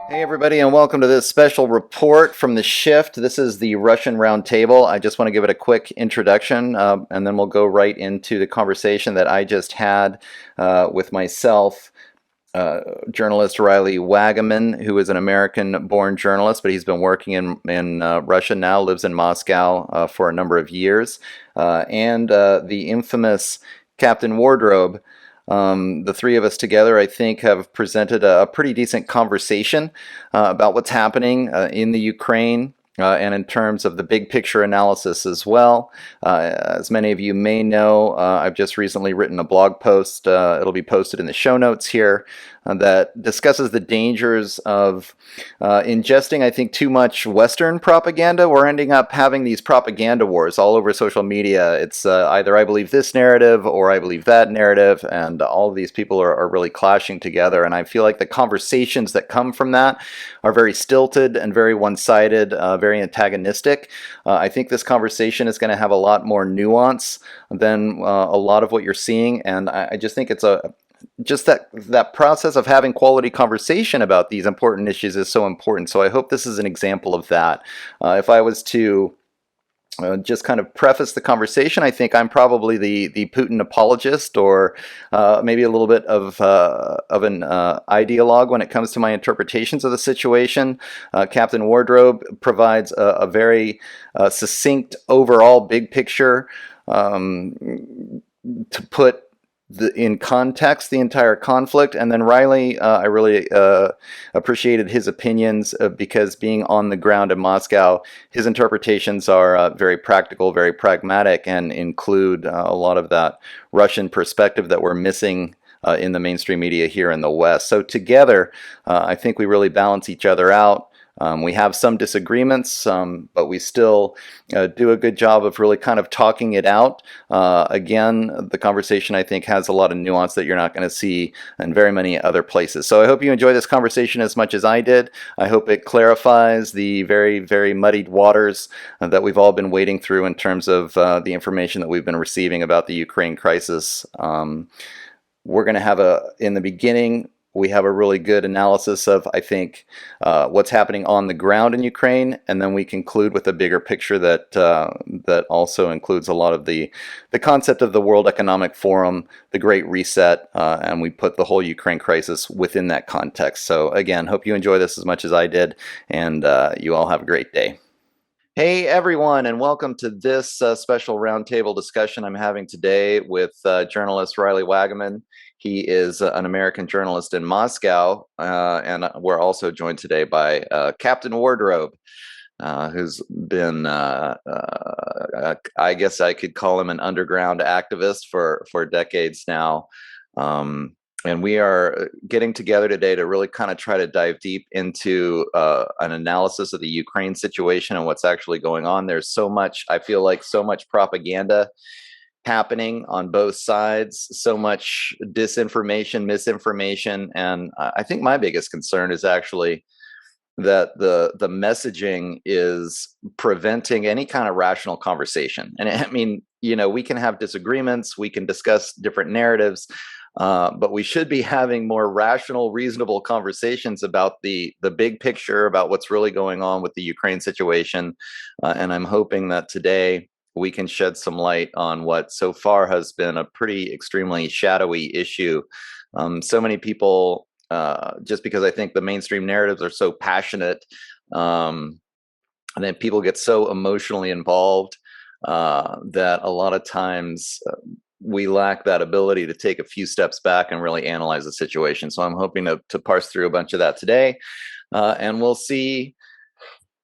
Hey everybody, and welcome to this special report from the Shift. This is the Russian Roundtable. I just want to give it a quick introduction, and then we'll go right into the conversation that I just had with myself, journalist Riley Waggaman, who is an American-born journalist, but he's been working in Russia now, lives in Moscow for a number of years, and the infamous Captain Wardrobe. The three of us together, I think, have presented a pretty decent conversation about what's happening in the Ukraine. And in terms of the big picture analysis as well. As many of you may know, I've just recently written a blog post. It'll be posted in the show notes here that discusses the dangers of ingesting, I think, too much Western propaganda. We're ending up having these propaganda wars all over social media. It's either I believe this narrative or I believe that narrative, and all of these people are really clashing together. And I feel like the conversations that come from that are very stilted and very one-sided, very antagonistic. I think this conversation is going to have a lot more nuance than a lot of what you're seeing, and I just think it's just that process of having quality conversation about these important issues is so important. So I hope this is an example of that. If I was to just kind of preface the conversation, I think I'm probably the Putin apologist, or maybe a little bit of an ideologue when it comes to my interpretations of the situation. Captain Wardrobe provides a very succinct overall big picture to put in context the entire conflict. And then Riley, I really appreciated his opinions because being on the ground in Moscow, his interpretations are very practical, very pragmatic, and include a lot of that Russian perspective that we're missing in the mainstream media here in the West. So together, I think we really balance each other out. We have some disagreements, but we still do a good job of really kind of talking it out. Again, the conversation, I think, has a lot of nuance that you're not going to see in very many other places. So I hope you enjoy this conversation as much as I did. I hope it clarifies the very, very muddied waters that we've all been wading through in terms of the information that we've been receiving about the Ukraine crisis. We're going to have in the beginning, we have a really good analysis of, I think, what's happening on the ground in Ukraine, and then we conclude with a bigger picture that also includes a lot of the concept of the World Economic Forum, the Great Reset, and we put the whole Ukraine crisis within that context. So again, hope you enjoy this as much as I did, and you all have a great day. Hey everyone, and welcome to this special roundtable discussion I'm having today with journalist Riley Waggaman. He is an American journalist in Moscow, and we're also joined today by Captain Wardrobe, who's been, I guess I could call him an underground activist for decades now. And we are getting together today to really kind of try to dive deep into an analysis of the Ukraine situation and what's actually going on. There's so much, I feel like, so much propaganda happening on both sides, so much disinformation, misinformation. And I think my biggest concern is actually that the messaging is preventing any kind of rational conversation. And I mean, we can have disagreements, we can discuss different narratives, but we should be having more rational, reasonable conversations about the big picture, about what's really going on with the Ukraine situation. And I'm hoping that today we can shed some light on what so far has been a pretty extremely shadowy issue. So many people, just because I think the mainstream narratives are so passionate, and then people get so emotionally involved that a lot of times we lack that ability to take a few steps back and really analyze the situation. So I'm hoping to parse through a bunch of that today, and we'll see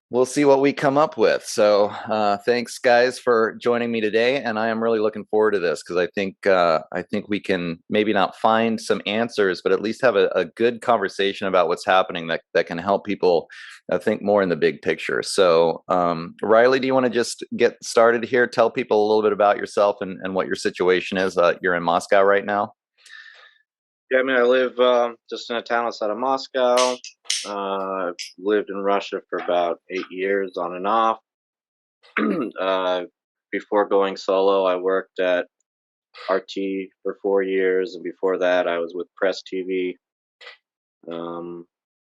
what we come up with. So thanks guys for joining me today, and I am really looking forward to this because I think we can maybe not find some answers, but at least have a good conversation about what's happening that can help people think more in the big picture. So Riley, do you want to just get started here? Tell people a little bit about yourself and what your situation is. You're in Moscow right now. Yeah, I mean, I live just in a town outside of Moscow. I've lived in Russia for about 8 years, on and off. uh, Before going solo, I worked at RT for 4 years, and before that, I was with Press TV. Um,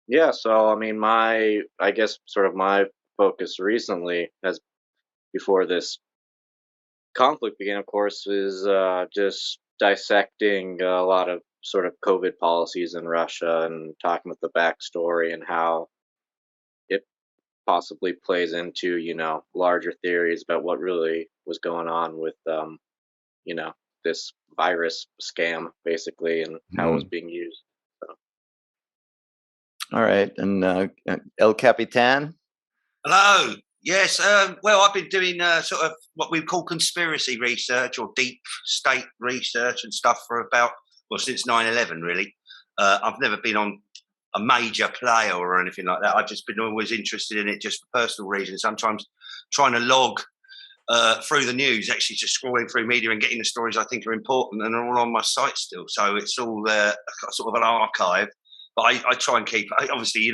Yeah, so I mean, I guess sort of my focus recently, as before this conflict began, of course, is just dissecting a lot of sort of COVID policies in Russia and talking about the backstory and how it possibly plays into, larger theories about what really was going on with, you know, this virus scam, basically, and how it was Hmm. being used. So. All right, and El Capitan. Hello. Yes. Well, I've been doing sort of what we call conspiracy research or deep state research and stuff for since 9/11, really. I've never been on a major player or anything like that. I've just been always interested in it just for personal reasons. Sometimes trying to log through the news, actually just scrolling through media and getting the stories I think are important, and they're all on my site still. So it's all sort of an archive. But I try and keep, obviously,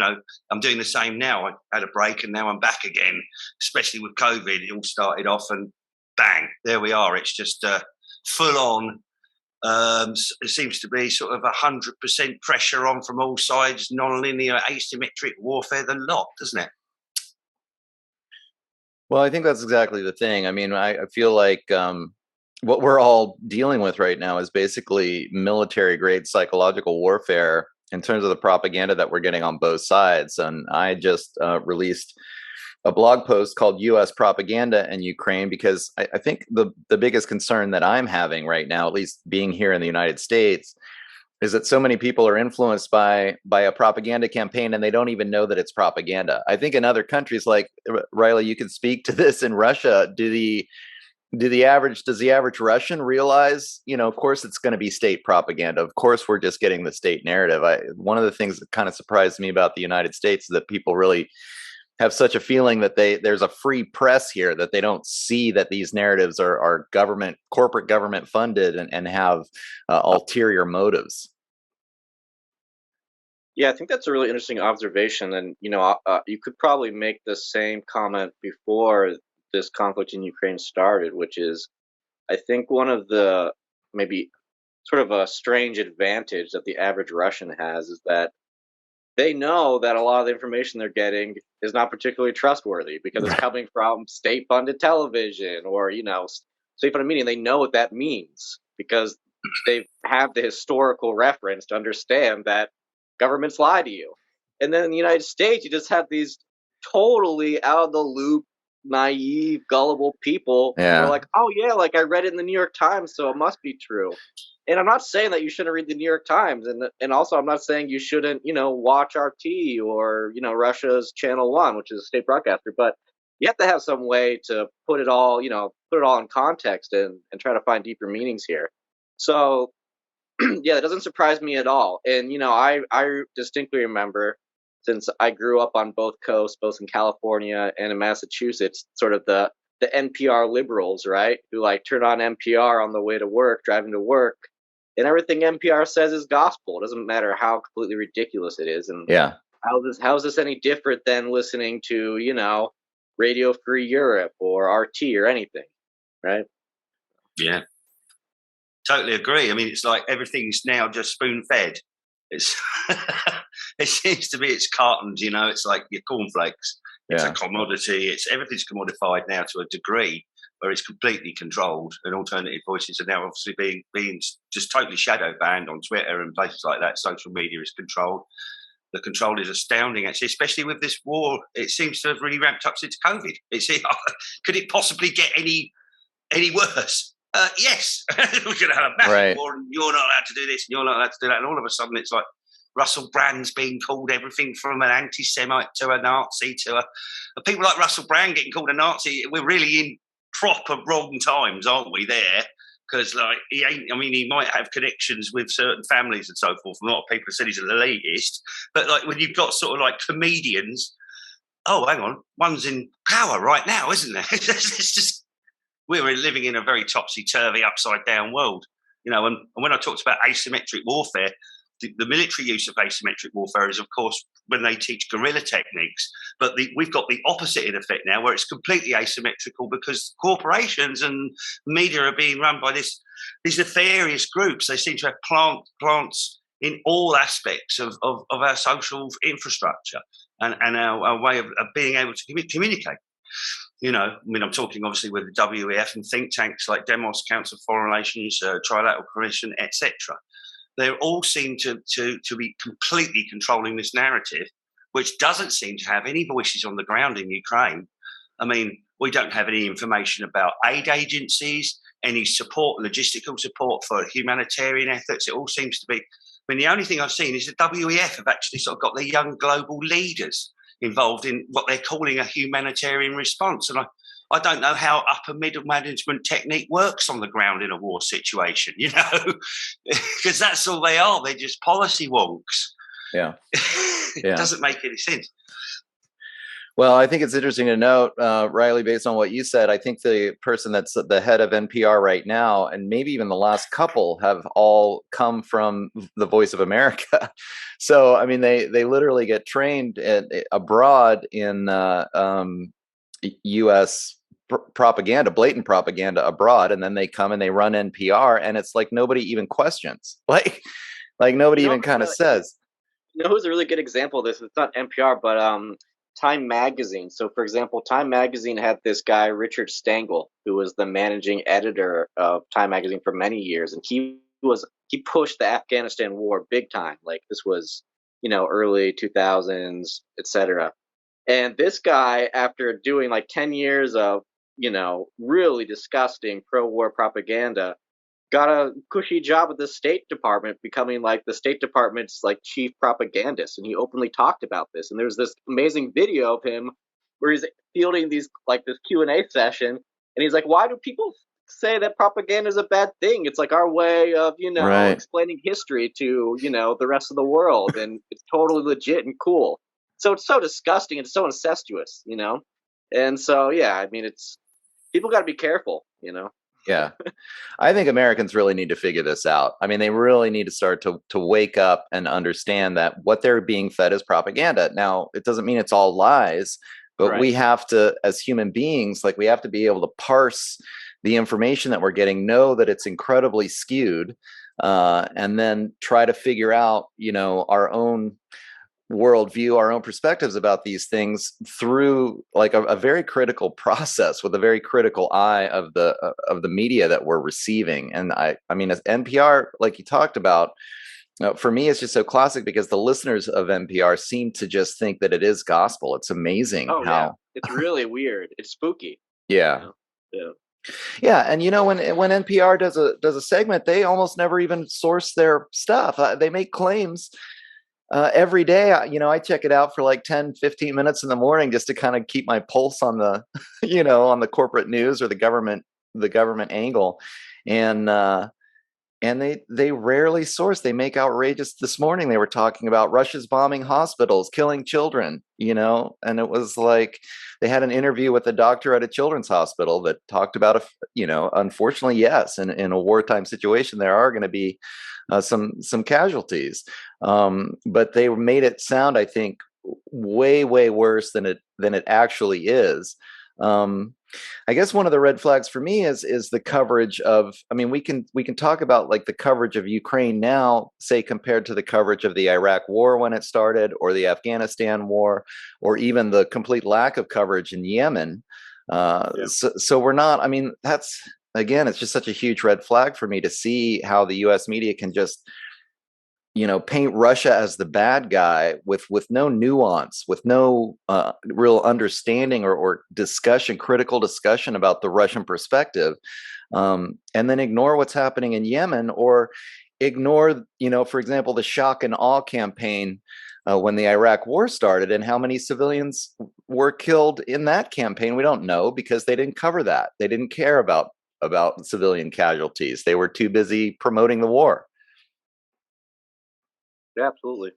I'm doing the same now. I had a break and now I'm back again, especially with COVID. It all started off and bang, there we are. It's just full on. It seems to be sort of 100% pressure on from all sides, non-linear, asymmetric warfare, the lot, doesn't it? Well, I think that's exactly the thing. I mean, I feel like what we're all dealing with right now is basically military grade psychological warfare in terms of the propaganda that we're getting on both sides. And I just released a blog post called U.S. Propaganda in Ukraine because I think the biggest concern that I'm having right now, at least being here in the United States, is that so many people are influenced by a propaganda campaign and they don't even know that it's propaganda. I think in other countries, like Riley, you can speak to this. In Russia, does the average Russian realize, of course it's going to be state propaganda. Of course we're just getting the state narrative. One of the things that kind of surprised me about the United States is that people really have such a feeling that there's a free press here, that they don't see that these narratives are corporate government funded and have ulterior motives. Yeah, I think that's a really interesting observation, and you could probably make the same comment before this conflict in Ukraine started, which is, I think one of the maybe sort of a strange advantage that the average Russian has is that they know that a lot of the information they're getting is not particularly trustworthy because it's coming from state-funded television or state-funded media. They know what that means because they have the historical reference to understand that governments lie to you. And then in the United States, you just have these totally out of the loop, naive, gullible people who are Yeah. like, "Oh yeah, like I read it in the New York Times, so it must be true." And I'm not saying that you shouldn't read the New York Times, and also I'm not saying you shouldn't, watch RT or Russia's Channel One, which is a state broadcaster. But you have to have some way to put it all in context and try to find deeper meanings here. So yeah, that doesn't surprise me at all. And I distinctly remember, since I grew up on both coasts, both in California and in Massachusetts, sort of the NPR liberals, right? Who like turn on NPR on the way to work, driving to work, and everything NPR says is gospel. It doesn't matter how completely ridiculous it is. And Yeah. how is this any different than listening to Radio Free Europe or RT or anything, right? Yeah. Totally agree. I mean, it's like everything's now just spoon fed. It's it seems to be it's cartons, it's like your cornflakes. It's a commodity. Everything's commodified now to a degree where it's completely controlled, and alternative voices are now obviously being just totally shadow banned on Twitter and places like that. Social media is controlled. The control is astounding, actually, especially with this war. It seems to have really ramped up since COVID. Could it possibly get any worse? Yes, we're going to have a massive war, and you're not allowed to do this, and you're not allowed to do that, and all of a sudden it's like Russell Brand's being called everything from an anti-Semite to a Nazi to a people like Russell Brand getting called a Nazi. We're really in proper wrong times, aren't we? There, because like he ain't. I mean, he might have connections with certain families and so forth. A lot of people said he's an elitist, but like when you've got sort of like comedians. Oh, hang on, one's in power right now, isn't there? It's just. We're living in a very topsy-turvy, upside-down world, and when I talked about asymmetric warfare, the military use of asymmetric warfare is, of course, when they teach guerrilla techniques, but we've got the opposite in effect now, where it's completely asymmetrical because corporations and media are being run by these nefarious groups. They seem to have plants in all aspects of our social infrastructure and our way of being able to communicate. I'm talking obviously with the WEF and think tanks like Demos, Council of Foreign Relations, Trilateral Commission, etc. They all seem to be completely controlling this narrative, which doesn't seem to have any voices on the ground in Ukraine. I mean, we don't have any information about aid agencies, any support, logistical support for humanitarian efforts. It all seems to be, the only thing I've seen is the WEF have actually sort of got their young global leaders involved in what they're calling a humanitarian response. And I don't know how upper middle management technique works on the ground in a war situation, because that's all they are. They're just policy wonks. Yeah. It doesn't make any sense. Well, I think it's interesting to note, Riley, based on what you said, I think the person that's the head of NPR right now, and maybe even the last couple, have all come from the Voice of America. So, I mean, they literally get trained abroad in U.S. propaganda, blatant propaganda abroad, and then they come and they run NPR, and it's like nobody even questions, like nobody even kind of says. Who's a really good example of this? It's not NPR, but Time Magazine. So, for example, Time Magazine had this guy, Richard Stengel, who was the managing editor of Time Magazine for many years. And he pushed the Afghanistan war big time. Like, this was, early 2000s, etc. And this guy, after doing like 10 years of, really disgusting pro-war propaganda, got a cushy job at the State Department, becoming like the State Department's like chief propagandist, and he openly talked about this. And there's this amazing video of him where he's fielding this Q&A session, and he's like, "Why do people say that propaganda is a bad thing? It's like our way of Right. explaining history to the rest of the world, and it's totally legit and cool." So it's so disgusting and so incestuous, And so I mean, it's people got to be careful, Yeah. I think Americans really need to figure this out. I mean, they really need to start to wake up and understand that what they're being fed is propaganda. Now, it doesn't mean it's all lies, but we have to, as human beings, we have to be able to parse the information that we're getting, know that it's incredibly skewed, and then try to figure out, our own worldview, our own perspectives about these things through a very critical process with a very critical eye of the media that we're receiving. And I mean, as NPR, like you talked about, for me, it's just so classic because the listeners of NPR seem to just think that it is gospel. It's amazing how it's really weird. It's spooky. Yeah. And when NPR does a segment, they almost never even source their stuff. They make claims every day. I check it out for like 10, 15 minutes in the morning just to kind of keep my pulse on the, on the corporate news or the government angle. And they rarely source. They make outrageous. This morning they were talking about Russia's bombing hospitals, killing children, and it was like they had an interview with a doctor at a children's hospital that talked about, unfortunately, yes, in a wartime situation, there are going to be some casualties. But they made it sound, I think, way, way worse than it actually is. I guess one of the red flags for me is the coverage of, I mean, we can talk about the coverage of Ukraine now, say compared to the coverage of the Iraq war when it started, or the Afghanistan war, or even the complete lack of coverage in Yemen. So we're not, I mean, again, it's just such a huge red flag for me to see how the US media can just, paint Russia as the bad guy with no nuance, with no real understanding or discussion, critical discussion about the Russian perspective, and then ignore what's happening in Yemen, or ignore, for example, the shock and awe campaign when the Iraq war started, and how many civilians were killed in that campaign. We don't know because they didn't cover that. They didn't care about civilian casualties. They were too busy promoting the war. Yeah, absolutely.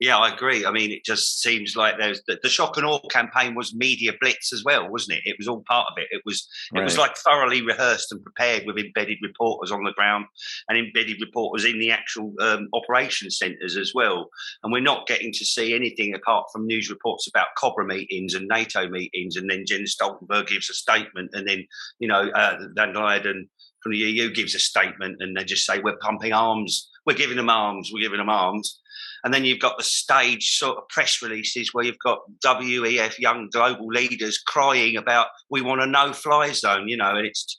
Yeah, I agree. I mean, it just seems like there's the shock and awe campaign was media blitz as well, wasn't it? It was all part of it. It was like thoroughly rehearsed and prepared with embedded reporters on the ground and embedded reporters in the actual operation centres as well. And we're not getting to see anything apart from news reports about Cobra meetings and NATO meetings, and then Jens Stoltenberg gives a statement, and then Van Leyen from the EU gives a statement, and they just say we're pumping arms we're giving them arms, we're giving them arms. And then you've got the stage sort of press releases where you've got WEF young global leaders crying about we want a no-fly zone, you know, and it's,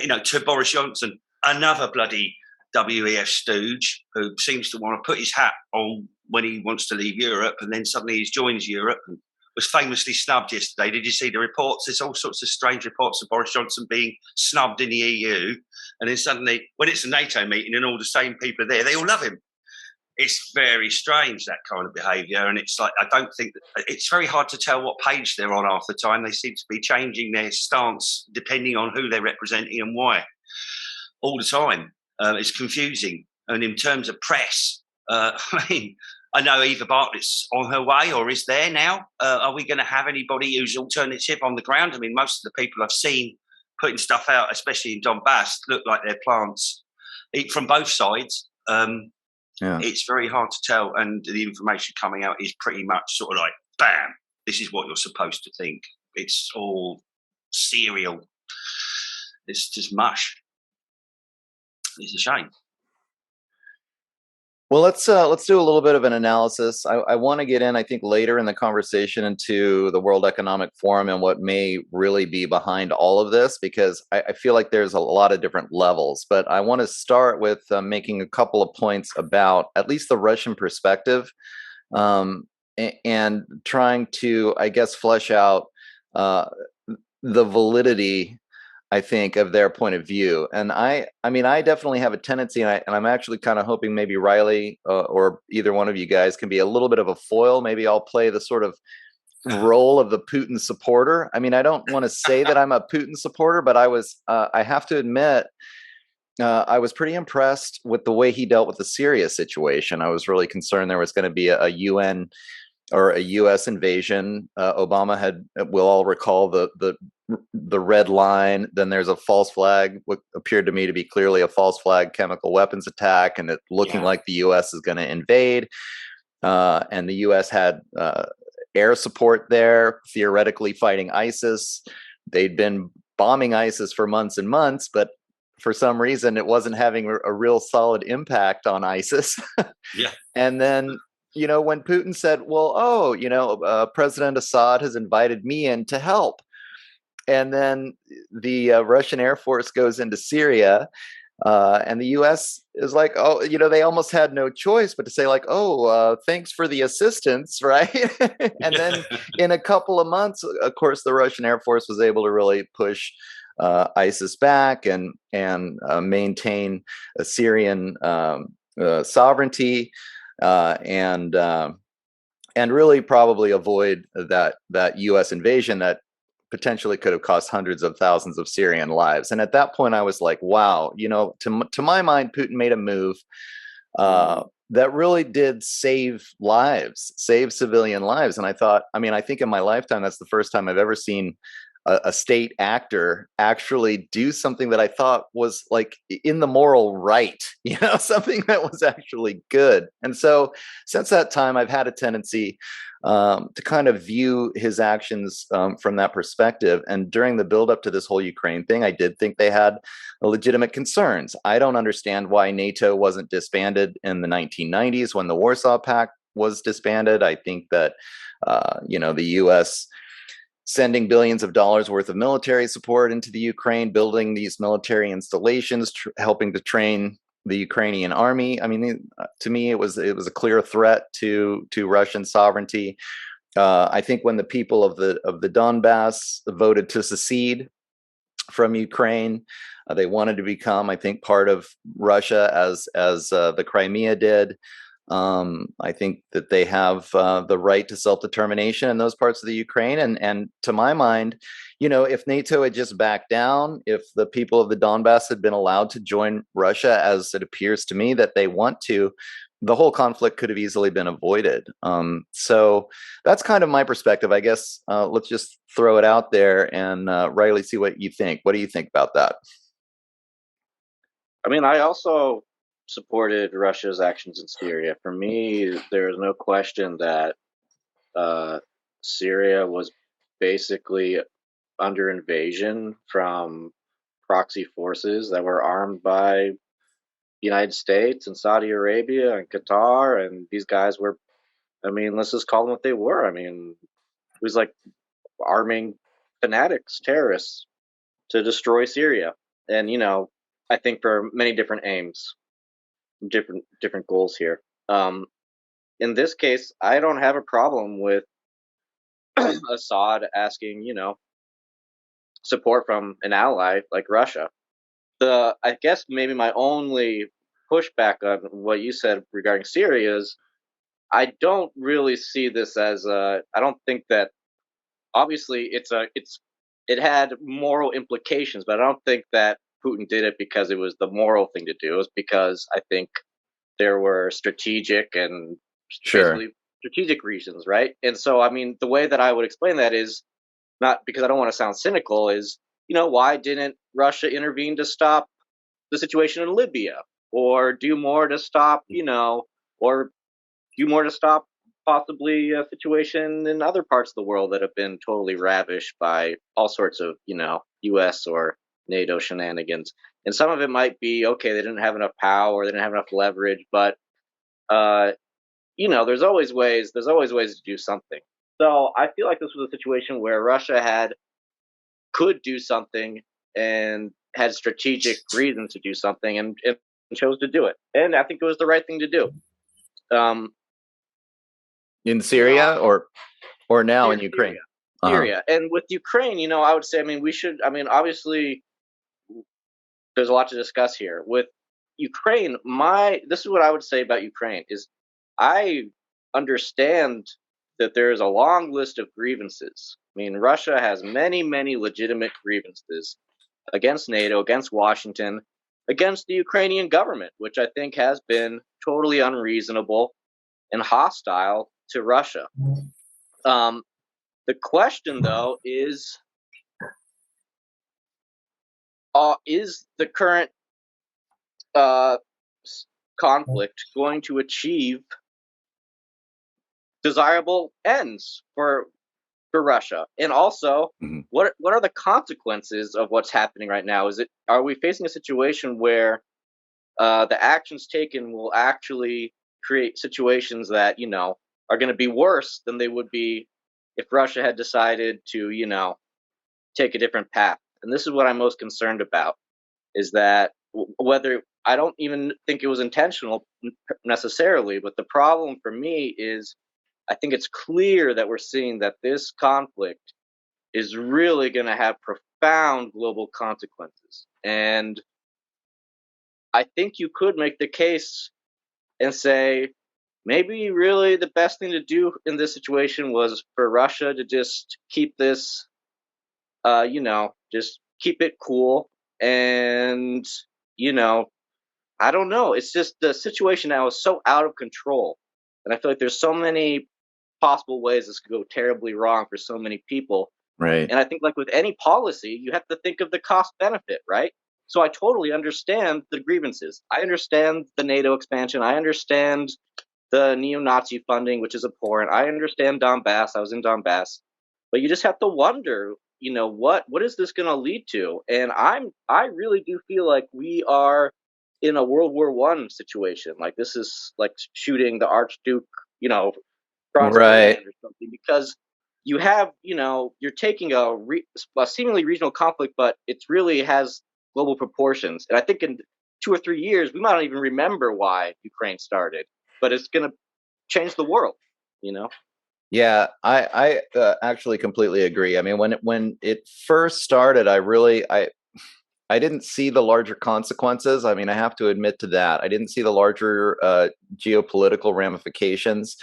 you know, to Boris Johnson, another bloody WEF stooge who seems to want to put his hat on when he wants to leave Europe, and then suddenly he joins Europe and was famously snubbed yesterday. Did you see the reports? There's all sorts of strange reports of Boris Johnson being snubbed in the EU, and then suddenly, when it's a NATO meeting and all the same people are there, they all love him. It's very strange, that kind of behaviour, and it's like, I don't think that, it's very hard to tell what page they're on half the time. They seem to be changing their stance depending on who they're representing and why, all the time. It's confusing. And in terms of press, I mean, I know Eva Bartlett's on her way or is there now. Are we going to have anybody who's alternative on the ground? I mean, most of the people I've seen putting stuff out, especially in Donbass, look like they're plants from both sides. It's very hard to tell. And the information coming out is pretty much sort of like, bam, this is what you're supposed to think. It's all cereal. It's just mush. It's a shame. Well, let's do a little bit of an analysis. I want to get in, I think, later in the conversation into the World Economic Forum and what may really be behind all of this, because I feel like there's a lot of different levels. But I want to start with making a couple of points about at least the Russian perspective, and trying to, I guess, flesh out the validity, I think, of their point of view. And I mean, I definitely have a tendency, and I'm actually kind of hoping maybe Riley or either one of you guys can be a little bit of a foil. Maybe I'll play the sort of role of the Putin supporter. I mean, I don't want to say that I'm a Putin supporter, but I have to admit, I was pretty impressed with the way he dealt with the Syria situation. I was really concerned there was going to be a UN or a U.S. invasion. Obama we'll all recall the red line. Then there's a false flag, what appeared to me to be clearly a false flag chemical weapons attack, and it looking like the U.S. is going to invade. And the U.S. had air support there, theoretically fighting ISIS. They'd been bombing ISIS for months and months, but for some reason it wasn't having a real solid impact on ISIS. Yeah. And then, you know, when Putin said, well, President Assad has invited me in to help. And then the Russian Air Force goes into Syria, and the U.S. is like, oh, you know, they almost had no choice but to say like, oh, thanks for the assistance, right? And then in a couple of months, of course, the Russian Air Force was able to really push ISIS back and maintain a Syrian sovereignty, and really probably avoid that U.S. invasion that potentially could have cost hundreds of thousands of Syrian lives. And at that point, I was like, wow, you know, to my mind, Putin made a move that really did save lives, save civilian lives. And I thought, I mean, I think in my lifetime, that's the first time I've ever seen a state actor actually do something that I thought was like in the moral right, you know, something that was actually good. And so since that time, I've had a tendency to kind of view his actions from that perspective. And during the buildup to this whole Ukraine thing, I did think they had legitimate concerns. I don't understand why NATO wasn't disbanded in the 1990s when the Warsaw Pact was disbanded. I think that, the U.S. sending billions of dollars worth of military support into the Ukraine, building these military installations, helping to train the Ukrainian army. I mean, to me, it was a clear threat to Russian sovereignty. I think when the people of the Donbass voted to secede from Ukraine, they wanted to become, I think, part of Russia as the Crimea did. I think that they have the right to self-determination in those parts of the Ukraine. And to my mind, you know, if NATO had just backed down, if the people of the Donbass had been allowed to join Russia, as it appears to me that they want to, the whole conflict could have easily been avoided. So that's kind of my perspective. I guess let's just throw it out there and Riley, see what you think. What do you think about that? I mean, I also supported Russia's actions in Syria. For me, there is no question that Syria was basically under invasion from proxy forces that were armed by United States and Saudi Arabia and Qatar, and these guys were, I mean, let's just call them what they were. I mean, it was like arming fanatics, terrorists to destroy Syria. And, I think for many different aims, different goals here. In this case, I don't have a problem with Assad asking, support from an ally like Russia. I guess maybe my only pushback on what you said regarding Syria is I don't really see this as I don't think that obviously it had moral implications, but I don't think that Putin did it because it was the moral thing to do. It was because I think there were Sure. basically strategic reasons, right? And so, I mean, the way that I would explain that is not because I don't want to sound cynical, is, why didn't Russia intervene to stop the situation in Libya or do more to stop, or do more to stop possibly a situation in other parts of the world that have been totally ravished by all sorts of, US or NATO shenanigans. And some of it might be, okay, they didn't have enough power, they didn't have enough leverage, but uh, there's always ways to do something. So I feel like this was a situation where Russia could do something and had strategic reasons to do something and chose to do it. And I think it was the right thing to do. In Syria or now in Ukraine? Syria. And with Ukraine, I would say, I mean, obviously there's a lot to discuss here. With Ukraine, this is what I would say about Ukraine is I understand that there is a long list of grievances. I mean, Russia has many, many legitimate grievances against NATO, against Washington, against the Ukrainian government, which I think has been totally unreasonable and hostile to Russia. The question, though, is the current conflict going to achieve desirable ends for Russia? And also, what are the consequences of what's happening right now? Are we facing a situation where the actions taken will actually create situations that are going to be worse than they would be if Russia had decided to take a different path? And this is what I'm most concerned about, is that whether I don't even think it was intentional necessarily, but the problem for me is I think it's clear that we're seeing that this conflict is really going to have profound global consequences. And I think you could make the case and say maybe really the best thing to do in this situation was for Russia to just keep this, just keep it cool. And, I don't know. It's just the situation now is so out of control. And I feel like there's so many possible ways this could go terribly wrong for so many people. Right. And I think, like with any policy, you have to think of the cost benefit, right? So I totally understand the grievances. I understand the NATO expansion. I understand the neo-Nazi funding, which is abhorrent. I understand Donbass. I was in Donbass. But you just have to wonder, what is this going to lead to? And I really do feel like we are in a World War I situation. Like this is like shooting the Archduke, across the land or something, because you have, you're taking a seemingly regional conflict, but it really has global proportions. And I think in 2 or 3 years, we might not even remember why Ukraine started, but it's going to change the world, Yeah, I actually completely agree. I mean, when it first started, I didn't see the larger consequences. I mean, I have to admit to that. I didn't see the larger geopolitical ramifications.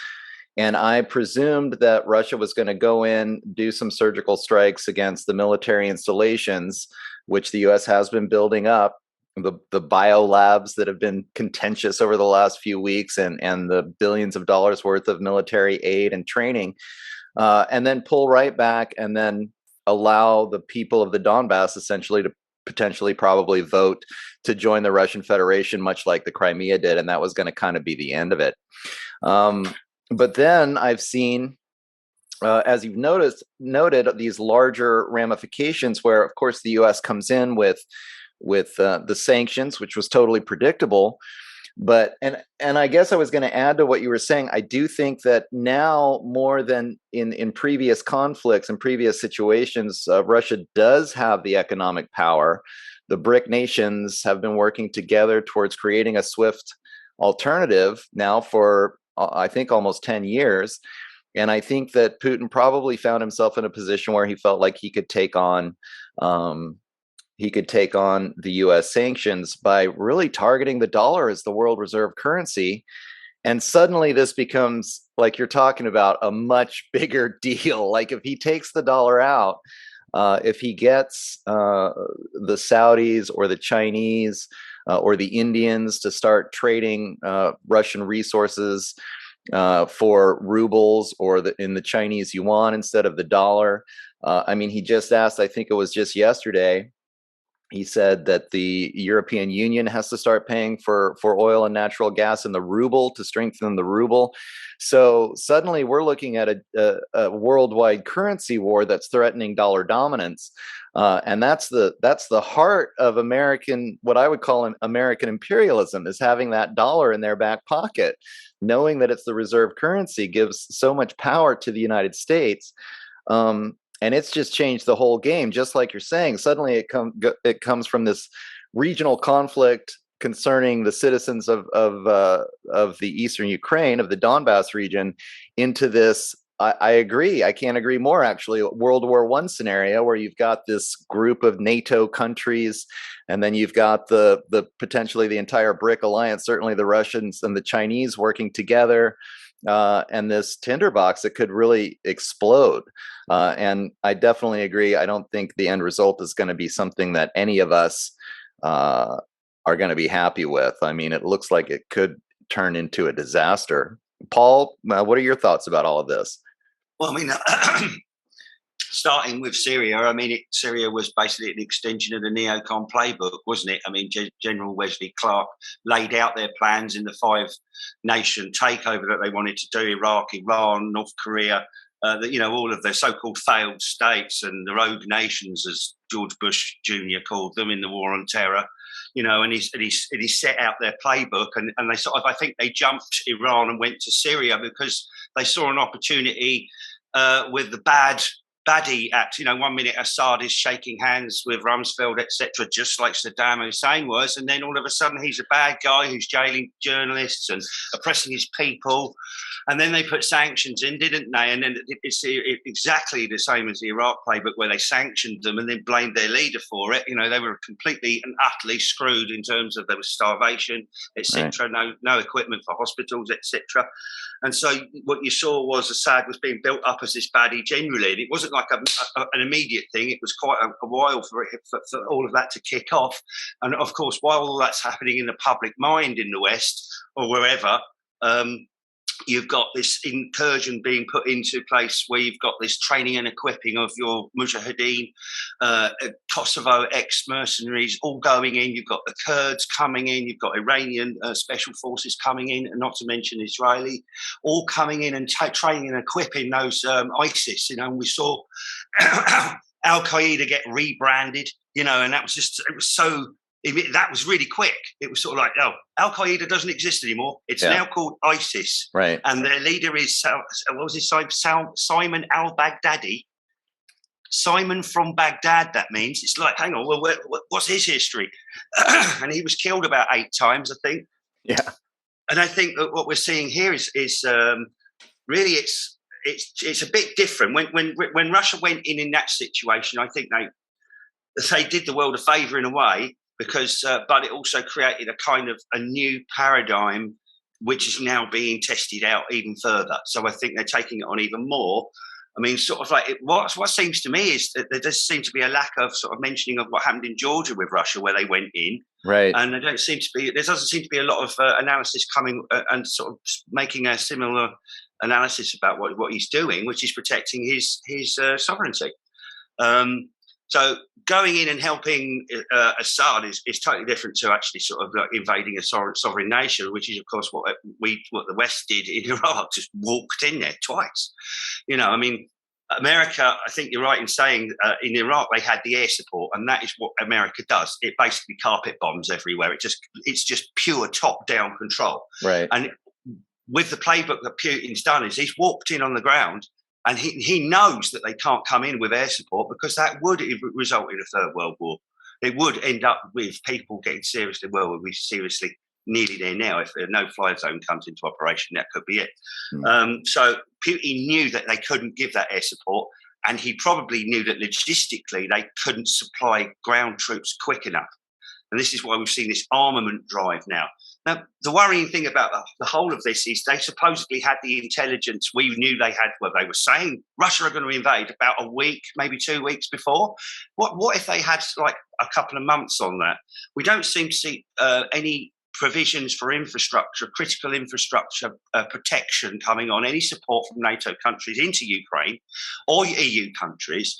And I presumed that Russia was going to go in, do some surgical strikes against the military installations, which the US has been building up, the bio labs that have been contentious over the last few weeks, and the billions of dollars worth of military aid and training, and then pull right back and then allow the people of the Donbass essentially to potentially probably vote to join the Russian Federation, much like the Crimea did. And that was going to kind of be the end of it. But then I've seen, as you've noted these larger ramifications where, of course, the U.S. comes in with the sanctions, which was totally predictable. But and I guess I was going to add to what you were saying. I do think that now more than in previous conflicts and previous situations, Russia does have the economic power. The BRIC nations have been working together towards creating a swift alternative now for I think almost 10 years. And I think that Putin probably found himself in a position where he felt like he could take on the U.S. sanctions by really targeting the dollar as the world reserve currency. And suddenly this becomes, like you're talking about, a much bigger deal. Like if he takes the dollar out, if he gets the Saudis or the Chinese or the Indians to start trading Russian resources for rubles or in the Chinese yuan instead of the dollar. I mean, he just asked, I think it was just yesterday, he said that the European Union has to start paying for oil and natural gas in the ruble to strengthen the ruble. So suddenly we're looking at a worldwide currency war that's threatening dollar dominance. And that's the heart of American, what I would call American imperialism, is having that dollar in their back pocket. Knowing that it's the reserve currency gives so much power to the United States. And it's just changed the whole game, just like you're saying. Suddenly it comes from this regional conflict concerning the citizens of the eastern Ukraine, of the Donbass region, into this, I agree, I can't agree more, actually, World War I scenario where you've got this group of NATO countries, and then you've got the potentially the entire BRIC alliance, certainly the Russians and the Chinese working together, and this tinderbox that could really explode. And I definitely agree. I don't think the end result is going to be something that any of us are going to be happy with. I mean, it looks like it could turn into a disaster. Paul, what are your thoughts about all of this? Well, I mean, starting with Syria, I mean, Syria was basically an extension of the neocon playbook, wasn't it? I mean, General Wesley Clark laid out their plans in the 5-nation takeover that they wanted to do: Iraq, Iran, North Korea, all of the so-called failed states and the rogue nations, as George Bush Jr. called them in the war on terror. And he set out their playbook, and they sort of, I think they jumped Iran and went to Syria because they saw an opportunity with the baddie act. 1 minute Assad is shaking hands with Rumsfeld, etc., just like Saddam Hussein was, and then all of a sudden he's a bad guy who's jailing journalists and oppressing his people. And then they put sanctions in, didn't they? And then it's exactly the same as the Iraq playbook, where they sanctioned them and then blamed their leader for it. They were completely and utterly screwed in terms of there was starvation, etc. Right. No equipment for hospitals, etc. And so what you saw was Assad was being built up as this baddie generally. And it wasn't like an immediate thing. It was quite a while for all of that to kick off. And of course, while all that's happening in the public mind in the West or wherever, you've got this incursion being put into place where you've got this training and equipping of your Mujahideen, Kosovo ex-mercenaries all going in. You've got the Kurds coming in. You've got Iranian special forces coming in, and not to mention Israeli, all coming in and training and equipping those ISIS. And we saw Al-Qaeda get rebranded, and that was that was really quick. It was sort of like, oh, Al-Qaeda doesn't exist anymore. It's now called ISIS. Right. And their leader is, what was his name? Simon al-Baghdadi. Simon from Baghdad, that means. It's like, hang on, well, what's his history? And he was killed about 8 times, I think. Yeah. And I think that what we're seeing here is really it's a bit different. When Russia went in that situation, I think they did the world a favour in a way, because but it also created a kind of a new paradigm which is now being tested out even further. So I think they're taking it on even more. I mean, sort of like what seems to me is that there does seem to be a lack of sort of mentioning of what happened in Georgia with Russia, where they went in, right? And there doesn't seem to be a lot of analysis coming and sort of making a similar analysis about what he's doing, which is protecting his sovereignty. So going in and helping Assad is totally different to actually sort of like invading a sovereign nation, which is, of course, what the West did in Iraq, just walked in there twice. I mean, America, I think you're right in saying in Iraq they had the air support, and that is what America does. It basically carpet bombs everywhere. It's just pure top-down control. Right. And with the playbook that Putin's done is he's walked in on the ground, and he knows that they can't come in with air support because that would result in a third world war. It would end up with people getting seriously, well, we're seriously nearly there now. If a no-fly zone comes into operation, that could be it. So Putin knew that they couldn't give that air support, and he probably knew that logistically they couldn't supply ground troops quick enough. And this is why we've seen this armament drive now. Now, the worrying thing about the whole of this is they supposedly had the intelligence. We knew they had, well, they were saying Russia are going to invade about a week, maybe 2 weeks before. What if they had like a couple of months on that? We don't seem to see any provisions for infrastructure, critical infrastructure protection coming on, any support from NATO countries into Ukraine or EU countries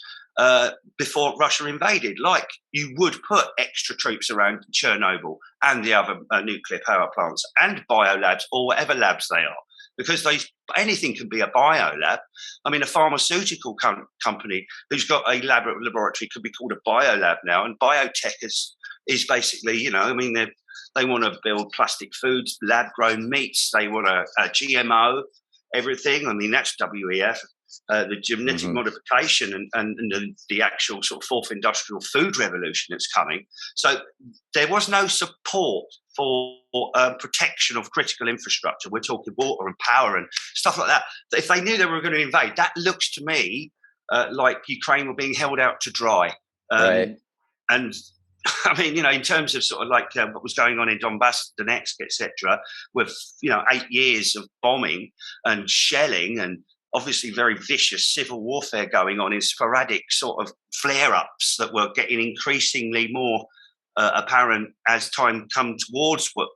before Russia invaded. Like you would put extra troops around Chernobyl and the other nuclear power plants and biolabs or whatever labs they are, because anything can be a biolab. I mean, a pharmaceutical company who's got a laboratory could be called a biolab now, and biotech is basically, you know, I mean, they want to build plastic foods, lab-grown meats. They want a GMO, everything. I mean, that's WEF, the genetic modification and the actual sort of fourth industrial food revolution that's coming. So there was no support for protection of critical infrastructure. We're talking water and power and stuff like that. If they knew they were going to invade, that looks to me like Ukraine were being held out to dry. Right. And I mean, you know, in terms of sort of like what was going on in Donbass, Donetsk, etc., with, you know, 8 years of bombing and shelling and obviously very vicious civil warfare going on in sporadic sort of flare-ups that were getting increasingly more apparent as time come towards what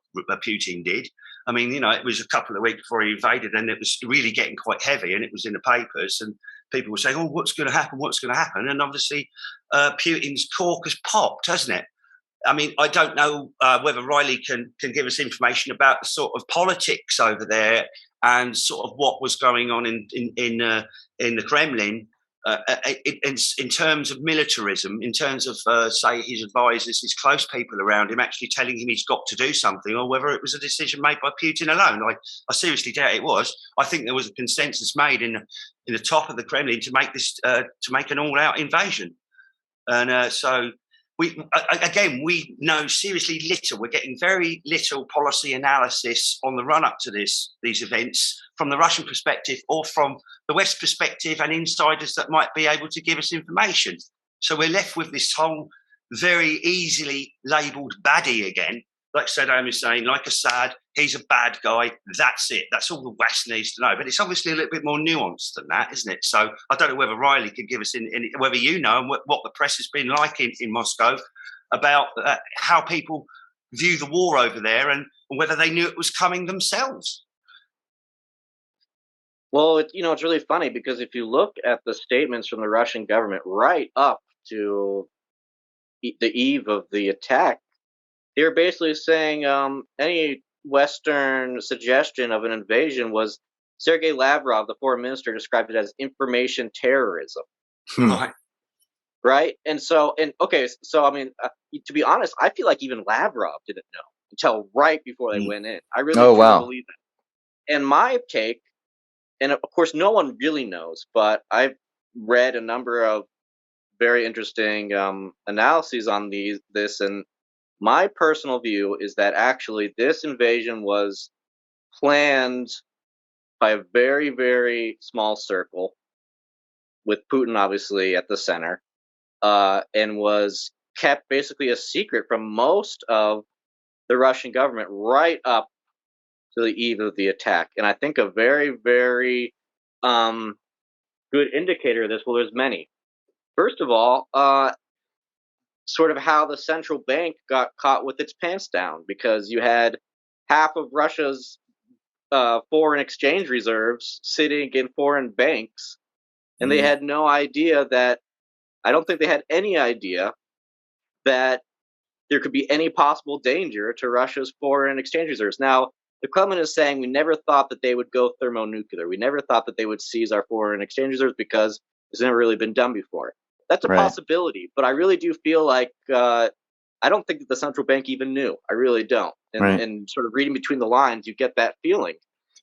Putin did. I mean, you know, it was a couple of weeks before he invaded, and it was really getting quite heavy, and it was in the papers, and people were saying, oh, what's going to happen? What's going to happen? And obviously Putin's cork has popped, hasn't it? I mean, I don't know whether Riley can give us information about the sort of politics over there and sort of what was going on in the Kremlin in terms of militarism, in terms of, say, his advisors, his close people around him actually telling him he's got to do something, or whether it was a decision made by Putin alone. I seriously doubt it was. I think there was a consensus made in the top of the Kremlin to make this to make an all-out invasion. And so we know seriously little. We're getting very little policy analysis on the run-up to these events from the Russian perspective or from the West perspective and insiders that might be able to give us information. So we're left with this whole very easily labelled baddie again. Like Saddam Hussein, like Assad, he's a bad guy. That's it. That's all the West needs to know. But it's obviously a little bit more nuanced than that, isn't it? So I don't know whether Riley could give us, whether you know what the press has been like in Moscow about how people view the war over there and whether they knew it was coming themselves. Well, it's really funny because if you look at the statements from the Russian government right up to the eve of the attack, they were basically saying any Western suggestion of an invasion was Sergei Lavrov, the foreign minister, described it as information terrorism. Right? And so I mean, to be honest, I feel like even Lavrov didn't know until right before they went in. I really believe that. And my take, and of course, no one really knows, but I've read a number of very interesting analyses on this, and my personal view is that actually this invasion was planned by a very, very small circle, with Putin obviously at the center, and was kept basically a secret from most of the Russian government right up to the eve of the attack. And I think a very, very good indicator of this, well, there's many. First of all, sort of how the central bank got caught with its pants down, because you had half of Russia's foreign exchange reserves sitting in foreign banks, and they had no idea that, I don't think they had any idea that there could be any possible danger to Russia's foreign exchange reserves. Now, the Kremlin is saying we never thought that they would go thermonuclear. We never thought that they would seize our foreign exchange reserves because It's never really been done before. That's a Right. possibility, but I really do feel like I don't think that the central bank even knew. I really don't. Right. And sort of reading between the lines, you get that feeling.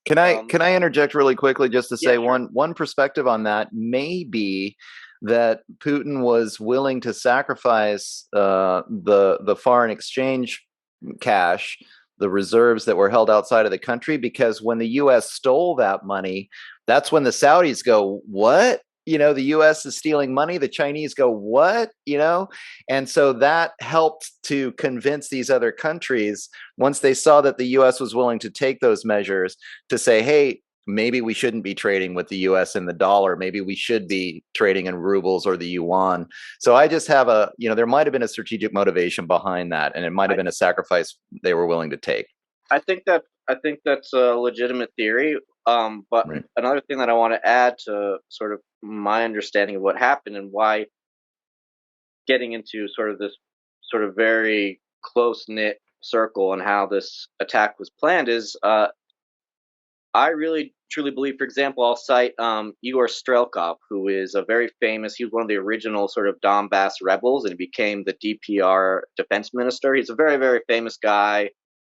Can I interject really quickly just to Yeah, say sure. one perspective on that may be that Putin was willing to sacrifice the foreign exchange cash, the reserves that were held outside of the country, because when the U.S. stole that money, that's when the Saudis go, "What? The U.S. is stealing money." The Chinese go, "What?" And so that helped to convince these other countries, once they saw that the U.S. was willing to take those measures, to say, "Hey, maybe we shouldn't be trading with the US in the dollar. Maybe we should be trading in rubles or the yuan." So I just have there might have been a strategic motivation behind that, and it might have been a sacrifice they were willing to take. I think that's a legitimate theory. But Right. another thing that I want to add to sort of my understanding of what happened and why getting into sort of this sort of very close knit circle and how this attack was planned is I really truly believe, for example, I'll cite Igor Strelkov, who is a very famous, he was one of the original sort of Donbass rebels and he became the DPR defense minister. He's a very, very famous guy.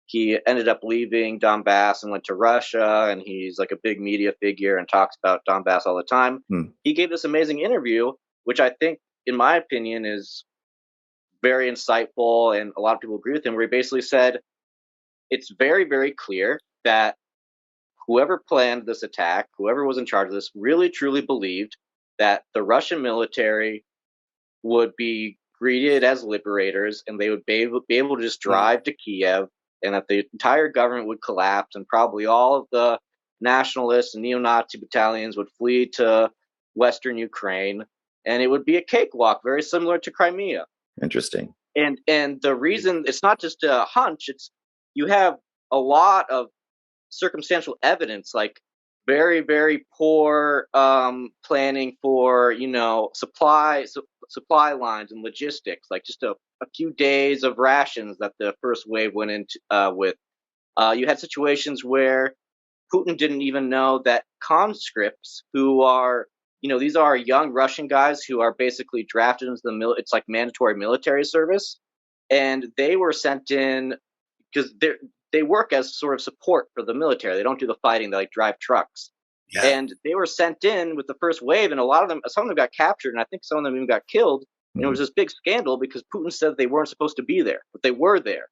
He ended up leaving Donbass and went to Russia, and he's like a big media figure and talks about Donbass all the time. He gave this amazing interview, which I think, in my opinion, is very insightful, and a lot of people agree with him, where he basically said, it's very, very clear that whoever planned this attack, whoever was in charge of this, really truly believed that the Russian military would be greeted as liberators and they would be able to just drive to Kiev, and that the entire government would collapse and probably all of the nationalists and neo-Nazi battalions would flee to Western Ukraine, and it would be a cakewalk, very similar to Crimea. Interesting. And the reason it's not just a hunch, it's you have a lot of circumstantial evidence, like very, very poor planning for supply lines and logistics, like just a few days of rations that the first wave went into with. You had situations where Putin didn't even know that conscripts, who are these are young Russian guys who are basically drafted into it's like mandatory military service, and they were sent in because they work as sort of support for the military. They don't do the fighting. They like drive trucks. Yeah. And they were sent in with the first wave, and some of them got captured, and I think some of them even got killed. And it was this big scandal because Putin said they weren't supposed to be there, but they were there.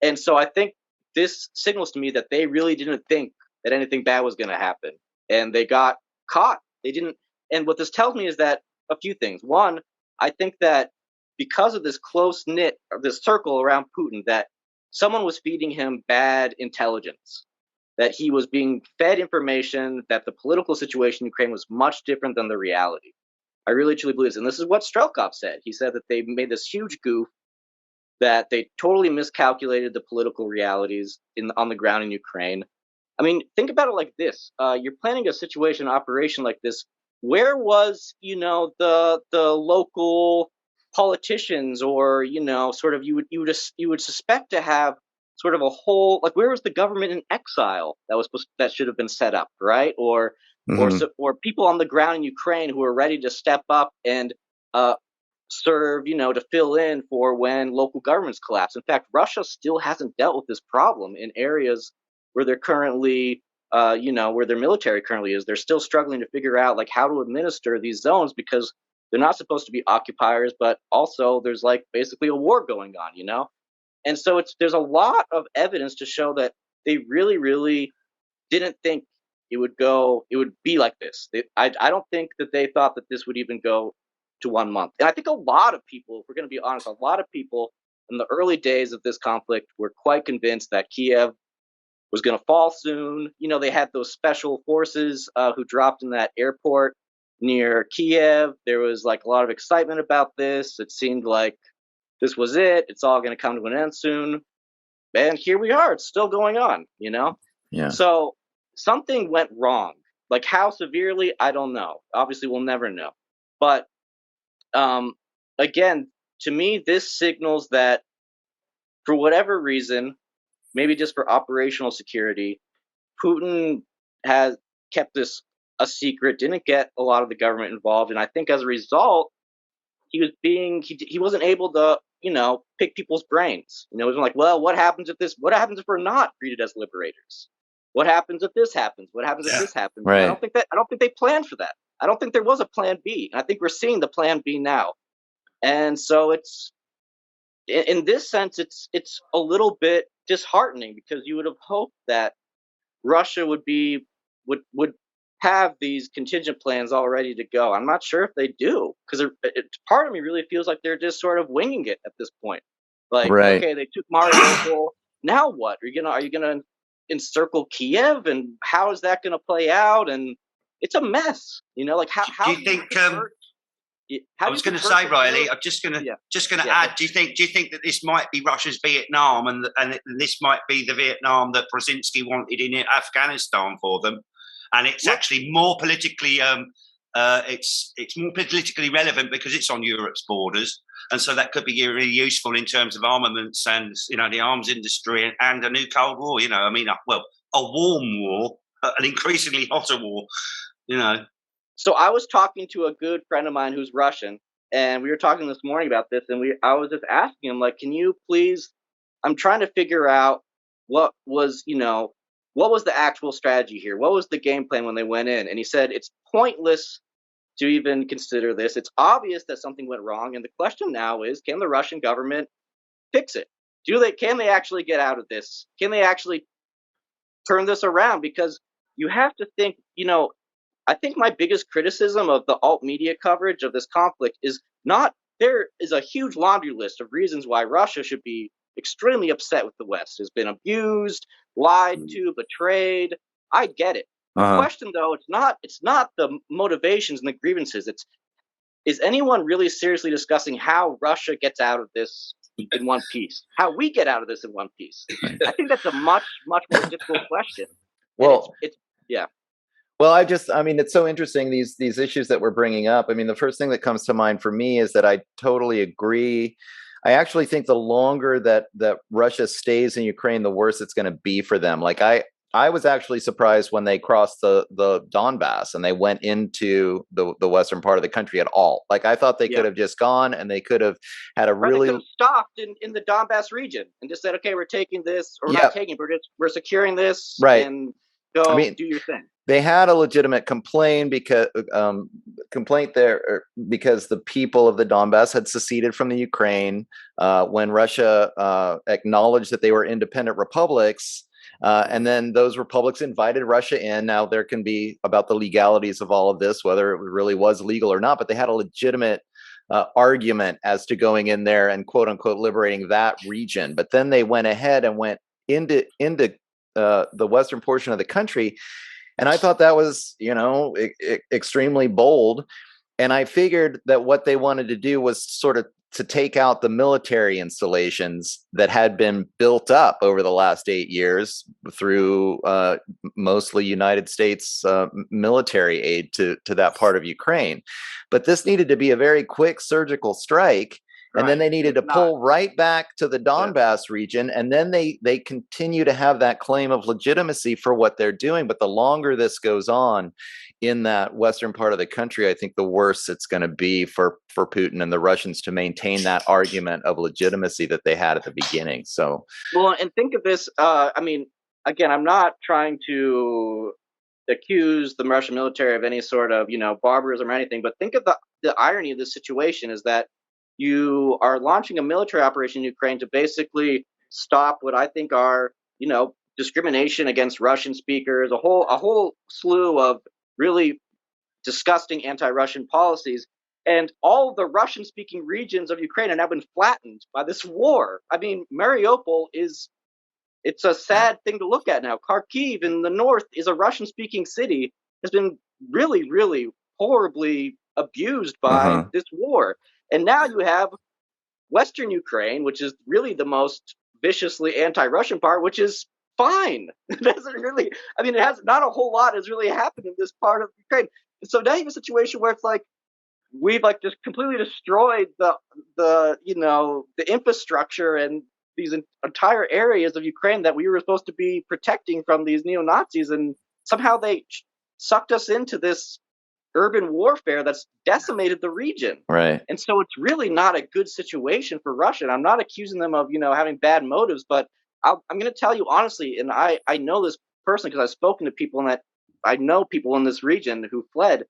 And so I think this signals to me that they really didn't think that anything bad was going to happen, and they got caught. They didn't. And what this tells me is that a few things. One, I think that because of this close knit, this circle around Putin, that someone was feeding him bad intelligence, that he was being fed information that the political situation in Ukraine was much different than the reality. I really truly believe this. And this is what Strelkov said. He said that they made this huge goof, that they totally miscalculated the political realities on the ground in Ukraine. I mean, think about it like this. You're planning a situation, operation like this. Where was, the local politicians, or sort of you would suspect to have sort of a whole, like, where was the government in exile that should have been set up, right? Or people on the ground in Ukraine who are ready to step up and serve, to fill in for when local governments collapse. In fact, Russia still hasn't dealt with this problem in areas where they're currently, where their military currently is. They're still struggling to figure out like how to administer these zones, because they're not supposed to be occupiers, but also there's like basically a war going on. And so there's a lot of evidence to show that they really, really didn't think it would be like this. I don't think that they thought that this would even go to 1 month. And I think a lot of people, if we're going to be honest, a lot of people in the early days of this conflict were quite convinced that Kiev was going to fall soon. They had those special forces who dropped in that airport near Kiev. There was like a lot of excitement about this. It seemed like this was it. It's all going to come to an end soon. And here we are. It's still going on, Yeah. So something went wrong. Like how severely, I don't know. Obviously, we'll never know. But again, to me, this signals that for whatever reason, maybe just for operational security, Putin has kept this a secret, didn't get a lot of the government involved, and I think as a result, he wasn't able to pick people's brains. It was like, well, what happens if this? What happens if we're not treated as liberators? What happens if this happens? What happens if this happens? Right. I don't think they planned for that. I don't think there was a plan B. And I think we're seeing the plan B now. And so it's in this sense, it's a little bit disheartening because you would have hoped that Russia would have these contingent plans all ready to go. I'm not sure if they do because part of me really feels like they're just sort of winging it at this point. Like, Right. okay, they took Mariupol. Now what? Are you gonna encircle Kiev, and how is that gonna play out? And it's a mess. Like how do you think? I was going to say, Riley, I'm just going to add. Do you think that this might be Russia's Vietnam, and this might be the Vietnam that Brzezinski wanted in Afghanistan for them, and it's actually more politically, it's more politically relevant because it's on Europe's borders, and so that could be really useful in terms of armaments and the arms industry and a new Cold War. I mean, well, a warm war, an increasingly hotter war. So I was talking to a good friend of mine who's Russian, and we were talking this morning about this, and I was just asking him, like, can you please? I'm trying to figure out what was the actual strategy here? What was the game plan when they went in? And he said it's pointless to even consider this. It's obvious that something went wrong, and the question now is, can the Russian government fix it? Can they actually get out of this? Can they actually turn this around? Because you have to think, I think my biggest criticism of the alt media coverage of this conflict is not there is a huge laundry list of reasons why Russia should be extremely upset with the West. Has been abused, lied to, betrayed. I get it. The question, though, it's not the motivations and the grievances. Is anyone really seriously discussing how Russia gets out of this in one piece? How we get out of this in one piece? I think that's a much, much more difficult question. Well, yeah. Well, it's so interesting, these issues that we're bringing up. I mean, the first thing that comes to mind for me is that I totally agree. I actually think the longer that Russia stays in Ukraine, the worse it's going to be for them. Like I was actually surprised when they crossed the Donbass and they went into the western part of the country at all. Like I thought they could have just gone and they could have had a really stopped in the Donbass region and just said, okay, we're taking this, or we're not taking, we're securing this, right? And go do your thing. They had a legitimate complaint there because the people of the Donbass had seceded from the Ukraine when Russia acknowledged that they were independent republics. And then those republics invited Russia in. Now there can be about the legalities of all of this, whether it really was legal or not, but they had a legitimate argument as to going in there and quote unquote liberating that region. But then they went ahead and went into the western portion of the country. And I thought that was, extremely bold. And I figured that what they wanted to do was sort of to take out the military installations that had been built up over the last 8 years through mostly United States military aid to that part of Ukraine. But this needed to be a very quick surgical strike. And then they needed to pull right back to the Donbass region. And then they continue to have that claim of legitimacy for what they're doing. But the longer this goes on in that western part of the country, I think the worse it's going to be for Putin and the Russians to maintain that argument of legitimacy that they had at the beginning. So, well, and think of this. Again, I'm not trying to accuse the Russian military of any sort of, barbarism or anything. But think of the irony of this situation is that you are launching a military operation in Ukraine to basically stop what I think are, discrimination against Russian speakers, a whole slew of really disgusting anti-Russian policies. And all the Russian-speaking regions of Ukraine have now been flattened by this war. I mean, Mariupol it's a sad thing to look at now. Kharkiv in the north is a Russian-speaking city, has been really, really horribly abused by this war. And now you have Western Ukraine, which is really the most viciously anti-Russian part, which is fine. It doesn't really, it has not a whole lot has really happened in this part of Ukraine. And so now you have a situation where it's like we've just completely destroyed the infrastructure and these entire areas of Ukraine that we were supposed to be protecting from these neo-Nazis, and somehow they sucked us into this urban warfare that's decimated the region. Right. And so it's really not a good situation for Russia. And I'm not accusing them of, having bad motives, but I'm going to tell you honestly, and I know this personally because I've spoken to people in that I know people in this region who fled.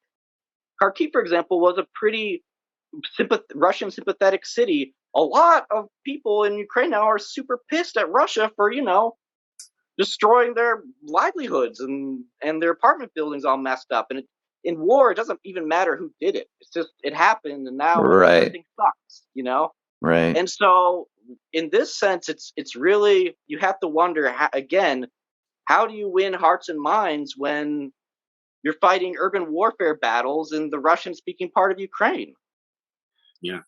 Kharkiv, for example, was a pretty Russian sympathetic city. A lot of people in Ukraine now are super pissed at Russia for, destroying their livelihoods and their apartment buildings all messed up. And in war, it doesn't even matter who did it. It's just it happened, and now everything sucks. Right. And so, in this sense, it's really you have to wonder again, how do you win hearts and minds when you're fighting urban warfare battles in the Russian-speaking part of Ukraine? Yeah.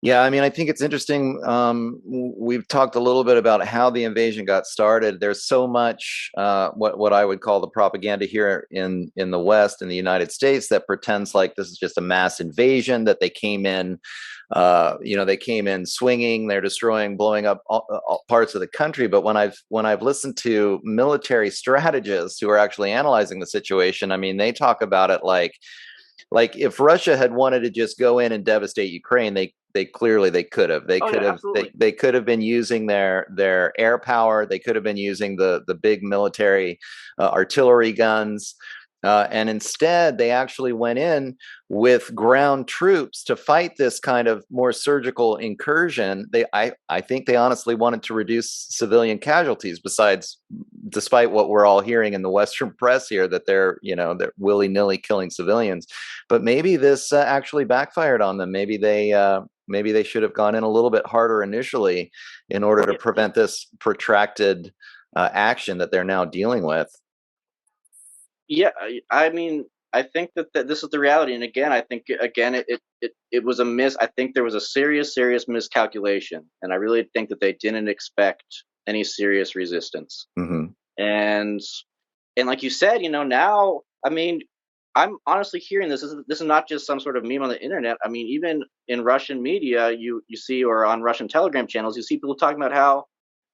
Yeah, I mean, I think it's interesting. We've talked a little bit about how the invasion got started. There's so much what I would call the propaganda here in the West, in the United States, that pretends like this is just a mass invasion, that they came in, they came in swinging, they're destroying, blowing up all parts of the country. But when I've listened to military strategists who are actually analyzing the situation, I mean, they talk about it like if Russia had wanted to just go in and devastate Ukraine, they clearly could have. They could have been using their air power. They could have been using the big military artillery guns. And instead, they actually went in with ground troops to fight this kind of more surgical incursion. I think they honestly wanted to reduce civilian casualties. Despite what we're all hearing in the Western press here, that they're willy-nilly killing civilians. But maybe this actually backfired on them. Maybe they should have gone in a little bit harder initially in order to prevent this protracted action that they're now dealing with. Yeah, I mean, I think that this is the reality, and again, I think it was a miss. I think there was a serious miscalculation, and I really think that they didn't expect any serious resistance. Mm-hmm. And like you said, now, I mean, I'm honestly hearing this. This is not just some sort of meme on the internet. I mean, even in Russian media, you see, or on Russian Telegram channels, you see people talking about how,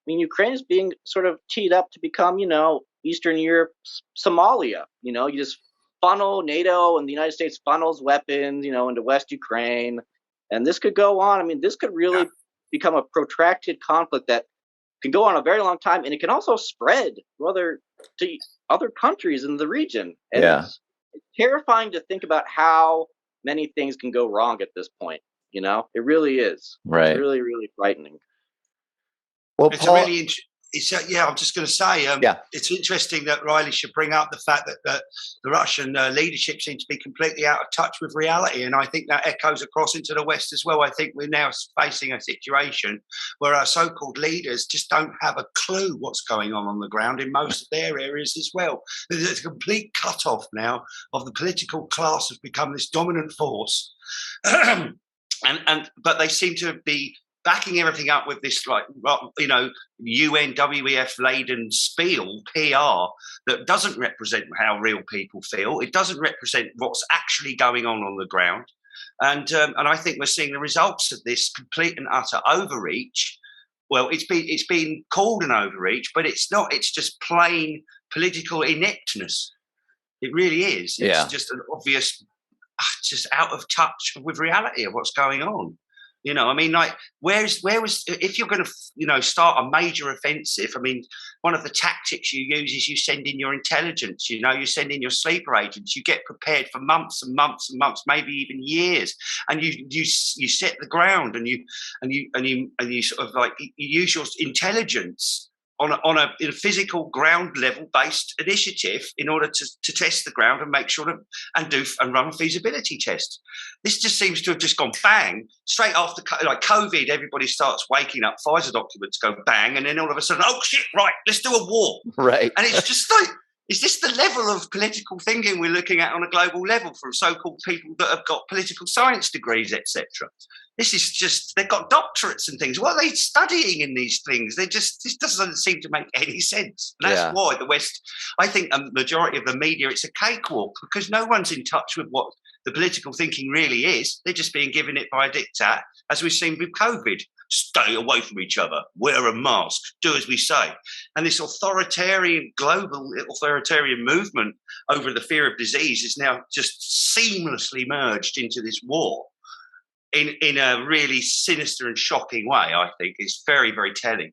Ukraine is being sort of teed up to become, Eastern Europe, Somalia. You just funnel NATO and the United States funnels weapons, into West Ukraine, and this could go on. I mean, this could really become a protracted conflict that can go on a very long time, and it can also spread to other countries in the region. And it's terrifying to think about how many things can go wrong at this point. It really is. Right. It's really, really frightening. Well, it's Paul, I'm just going to say, it's interesting that Riley should bring up the fact that the Russian leadership seems to be completely out of touch with reality. And I think that echoes across into the West as well. I think we're now facing a situation where our so-called leaders just don't have a clue what's going on the ground in most of their areas as well. There's a complete cut-off now of the political class has become this dominant force. But they seem to be backing everything up with this, UN WEF laden spiel PR that doesn't represent how real people feel. It doesn't represent what's actually going on the ground. And I think we're seeing the results of this complete and utter overreach. Well, it's been called an overreach, but it's not. It's just plain political ineptness. It really is. It's just an obvious, just out of touch with reality of what's going on. Where was if you're going to, start a major offensive? I mean, one of the tactics you use is you send in your intelligence. You send in your sleeper agents. You get prepared for months and months and months, maybe even years, and you set the ground, and you sort of you use your intelligence on a physical ground level based initiative in order to test the ground and make sure and run feasibility tests. This just seems to have just gone bang straight after COVID. Everybody starts waking up. Pfizer documents go bang, and then all of a sudden, oh shit! Right, let's do a war. Right, and it's just like. Is this the level of political thinking we're looking at on a global level from so-called people that have got political science degrees, etc.? This is just, they've got doctorates and things. What are they studying in these things? This doesn't seem to make any sense. And that's why the West, I think a majority of the media, it's a cakewalk because no one's in touch with what the political thinking really is. They're just being given it by a diktat, as we've seen with COVID. stay away from each other, wear a mask, do as we say. And this global authoritarian movement over the fear of disease is now just seamlessly merged into this war in a really sinister and shocking way. I think it's very, very telling.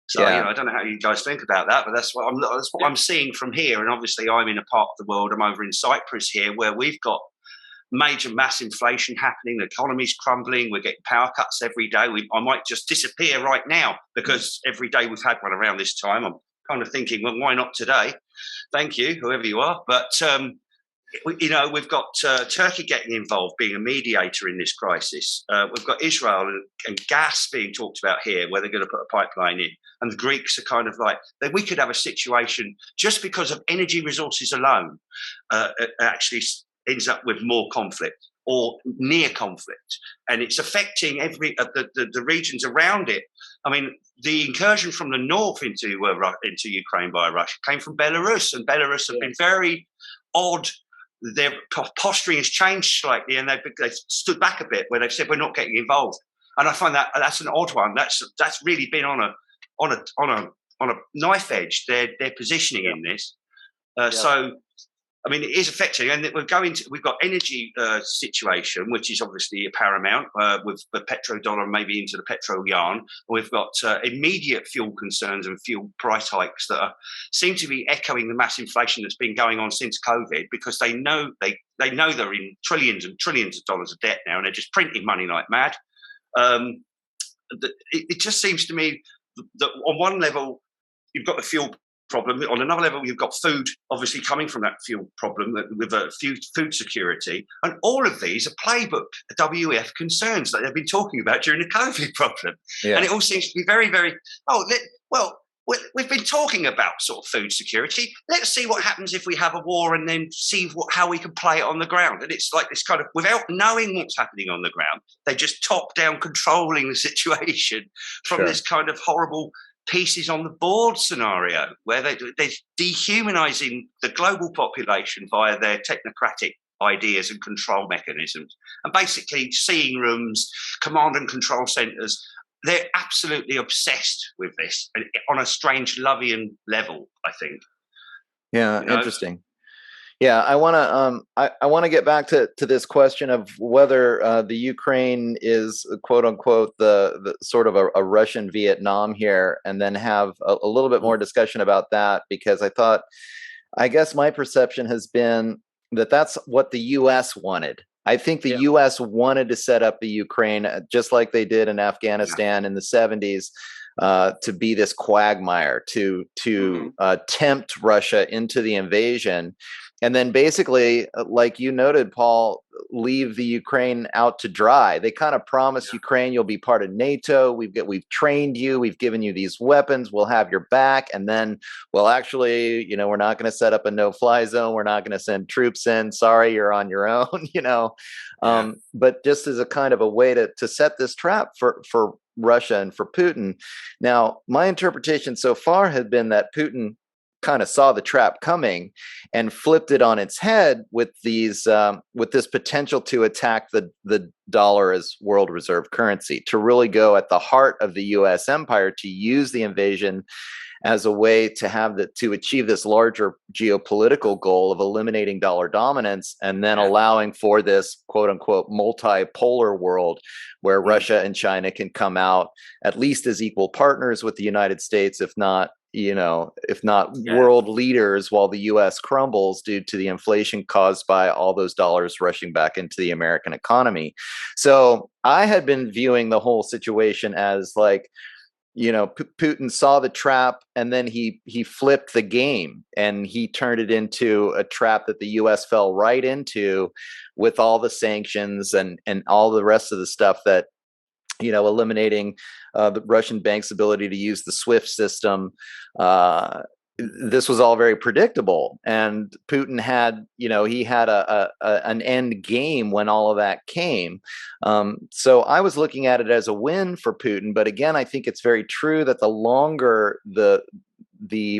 So, I don't know how you guys think about that, but that's what I'm seeing from here. And obviously I'm in a part of the world, I'm over in Cyprus here, where we've got major mass inflation happening, the economy's crumbling, we're getting power cuts every day. I might just disappear right now because every day we've had one around this time. I'm kind of thinking, well, why not today? Thank you, whoever you are. But, we've got Turkey getting involved, being a mediator in this crisis. We've got Israel and gas being talked about here, where they're going to put a pipeline in. And the Greeks are kind of like, we could have a situation just because of energy resources alone, actually ends up with more conflict or near conflict, and it's affecting the regions around it. I mean, the incursion from the north into Ukraine by Russia came from Belarus, and Belarus have been very odd. Their posturing has changed slightly, and they've stood back a bit, where they've said we're not getting involved. And I find that's an odd one. That's really been on a knife edge. Their positioning in this. So, I mean, it is affecting, and we've got energy situation, which is obviously paramount with the petrodollar maybe into the petro yarn. We've got immediate fuel concerns and fuel price hikes that seem to be echoing the mass inflation that's been going on since COVID, because they know they're in trillions and trillions of dollars of debt now, and they're just printing money like mad. It just seems to me that on one level you've got the fuel problem. On another level, you've got food obviously coming from that fuel problem with food security. And all of these are playbook WEF concerns that they've been talking about during the COVID problem. Yeah. And it all seems to be very, very, we've been talking about sort of food security. Let's see what happens if we have a war, and then see how we can play it on the ground. And it's like this kind of, without knowing what's happening on the ground, they just top down controlling the situation from this kind of horrible pieces on the board scenario, where they're dehumanizing the global population via their technocratic ideas and control mechanisms, and basically seeing rooms, command and control centers. They're absolutely obsessed with this on a strange Lovian level, I think. Yeah, interesting. Yeah, I want to get back to this question of whether the Ukraine is quote unquote the sort of a Russian Vietnam here, and then have a little bit more discussion about that, because I guess my perception has been that that's what the U.S. wanted. I think the U.S. wanted to set up the Ukraine just like they did in Afghanistan in the 70s. To be this quagmire, to tempt Russia into the invasion, and then basically, like you noted, Paul, leave the Ukraine out to dry. They kind of promise Ukraine, you'll be part of NATO. We've trained you. We've given you these weapons. We'll have your back. And then, well, actually, we're not going to set up a no-fly zone. We're not going to send troops in. Sorry, you're on your own. But just as a kind of a way to set this trap for Russia and for Putin. Now, my interpretation so far had been that Putin kind of saw the trap coming and flipped it on its head with this potential to attack the dollar as world reserve currency, to really go at the heart of the U.S. empire, to use the invasion as a way to achieve this larger geopolitical goal of eliminating dollar dominance, and then allowing for this quote unquote multipolar world where Russia and China can come out at least as equal partners with the United States, if not world leaders, while the U.S. crumbles due to the inflation caused by all those dollars rushing back into the American economy. So I had been viewing the whole situation as like, Putin saw the trap, and then he flipped the game, and he turned it into a trap that the U.S. fell right into, with all the sanctions and all the rest of the stuff that, eliminating the Russian banks' ability to use the SWIFT system. This was all very predictable, and Putin had, an end game when all of that came. So I was looking at it as a win for Putin, but again, I think it's very true that the longer the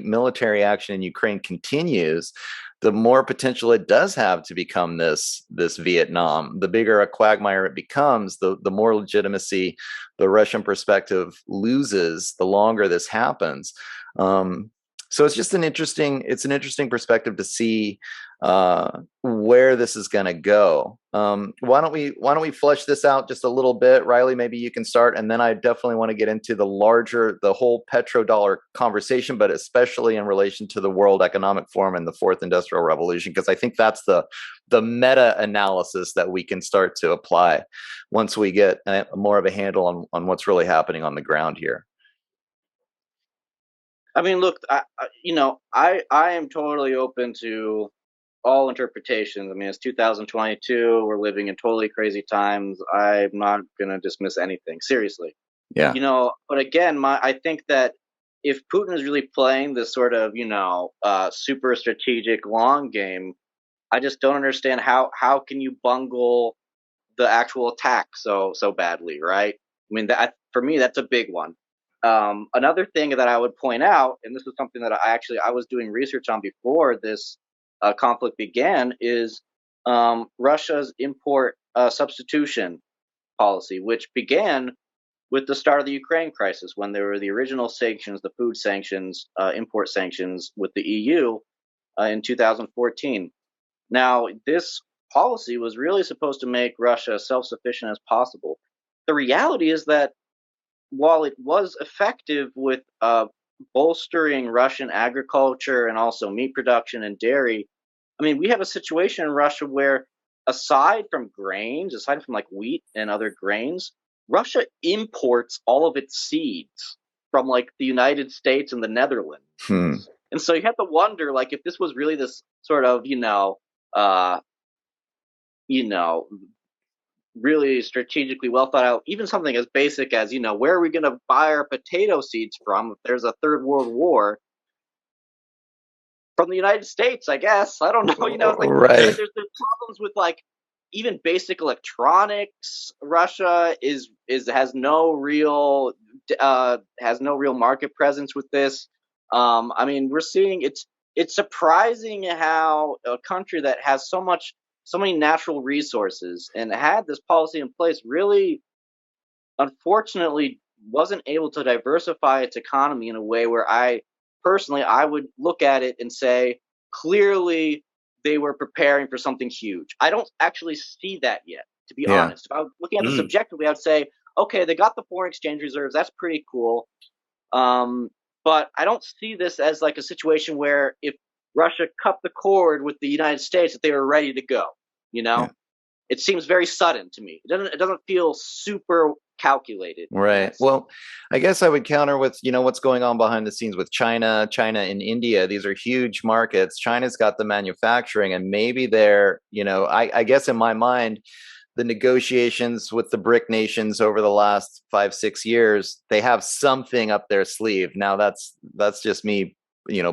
military action in Ukraine continues, the more potential it does have to become this Vietnam. The bigger a quagmire it becomes, the more legitimacy the Russian perspective loses the longer this happens. So it's just an interesting perspective to see where this is going to go. Why don't we flesh this out just a little bit, Riley? Maybe you can start, and then I definitely want to get into the whole petrodollar conversation, but especially in relation to the World Economic Forum and the Fourth Industrial Revolution, because I think that's the meta analysis that we can start to apply once we get more of a handle on what's really happening on the ground here. I mean, look, I am totally open to all interpretations. I mean, it's 2022. We're living in totally crazy times. I'm not going to dismiss anything. Seriously. Yeah. But again, I think that if Putin is really playing this sort of, super strategic long game, I just don't understand how can you bungle the actual attack so badly, right? I mean, that for me, that's a big one. Another thing that I would point out, and this is something that I was doing research on before this conflict began, is Russia's import substitution policy, which began with the start of the Ukraine crisis, when there were the original sanctions, the food sanctions, import sanctions with the EU in 2014. Now, this policy was really supposed to make Russia as self-sufficient as possible. The reality is that while it was effective with bolstering Russian agriculture and also meat production and dairy, I mean, we have a situation in Russia where, aside from grains, aside from like wheat and other grains, Russia imports all of its seeds from like the United States and the Netherlands. And so you have to wonder, like, if this was really this sort of, really strategically well thought out, even something as basic as, where are we going to buy our potato seeds from if there's a third world war? From the United States, I guess. I don't know. It's like, right. There's problems with like even basic electronics. Russia has no real market presence with this. I mean, we're seeing it's surprising how a country that has so many natural resources and had this policy in place really, unfortunately, wasn't able to diversify its economy in a way where I would look at it and say, clearly they were preparing for something huge. I don't actually see that yet, to be honest. If I was looking at this objectively, I would say, okay, they got the foreign exchange reserves. That's pretty cool. But I don't see this as like a situation where if Russia cut the cord with the United States, that they were ready to go. It seems very sudden to me. It doesn't feel super calculated. Right. Well, I guess I would counter with, what's going on behind the scenes with China and India. These are huge markets. China's got the manufacturing, and maybe they're, I guess in my mind, the negotiations with the BRIC nations over the last 5-6 years, they have something up their sleeve. Now that's just me,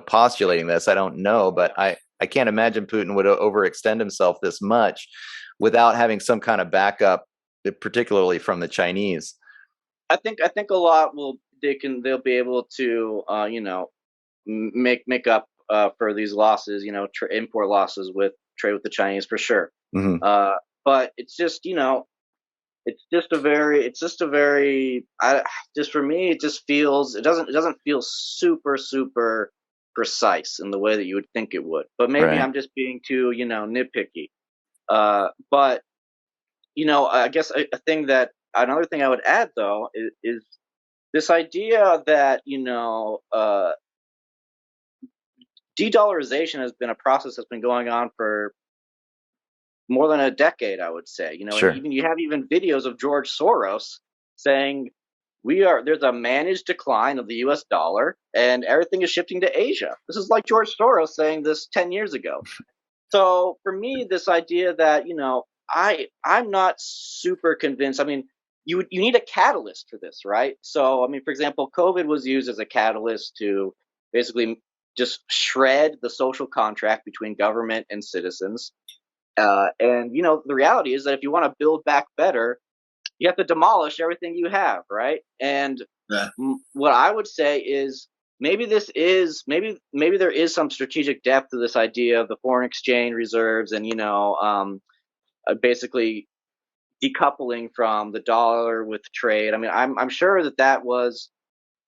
postulating this. I don't know, but I can't imagine Putin would overextend himself this much without having some kind of backup, particularly from the Chinese. I think a lot they'll be able to make up for these losses, import losses with trade with the Chinese for sure. Mm-hmm. But it's just for me, it just feels, it doesn't feel super precise in the way that you would think it would. But maybe I'm just being too, nitpicky. But I guess another thing I would add though is this idea that de-dollarization has been a process that's been going on for more than a decade, I would say. Sure. And you have videos of George Soros saying there's a managed decline of the U.S. dollar and everything is shifting to Asia. This is like George Soros saying this 10 years ago. So for me, this idea that I'm not super convinced. I mean, you need a catalyst for this, right? So I mean, for example, COVID was used as a catalyst to basically just shred the social contract between government and citizens. And the reality is that if you want to build back better, you have to demolish everything you have, right? And what I would say is maybe there is some strategic depth to this idea of the foreign exchange reserves and basically decoupling from the dollar with trade. I mean, I'm sure that was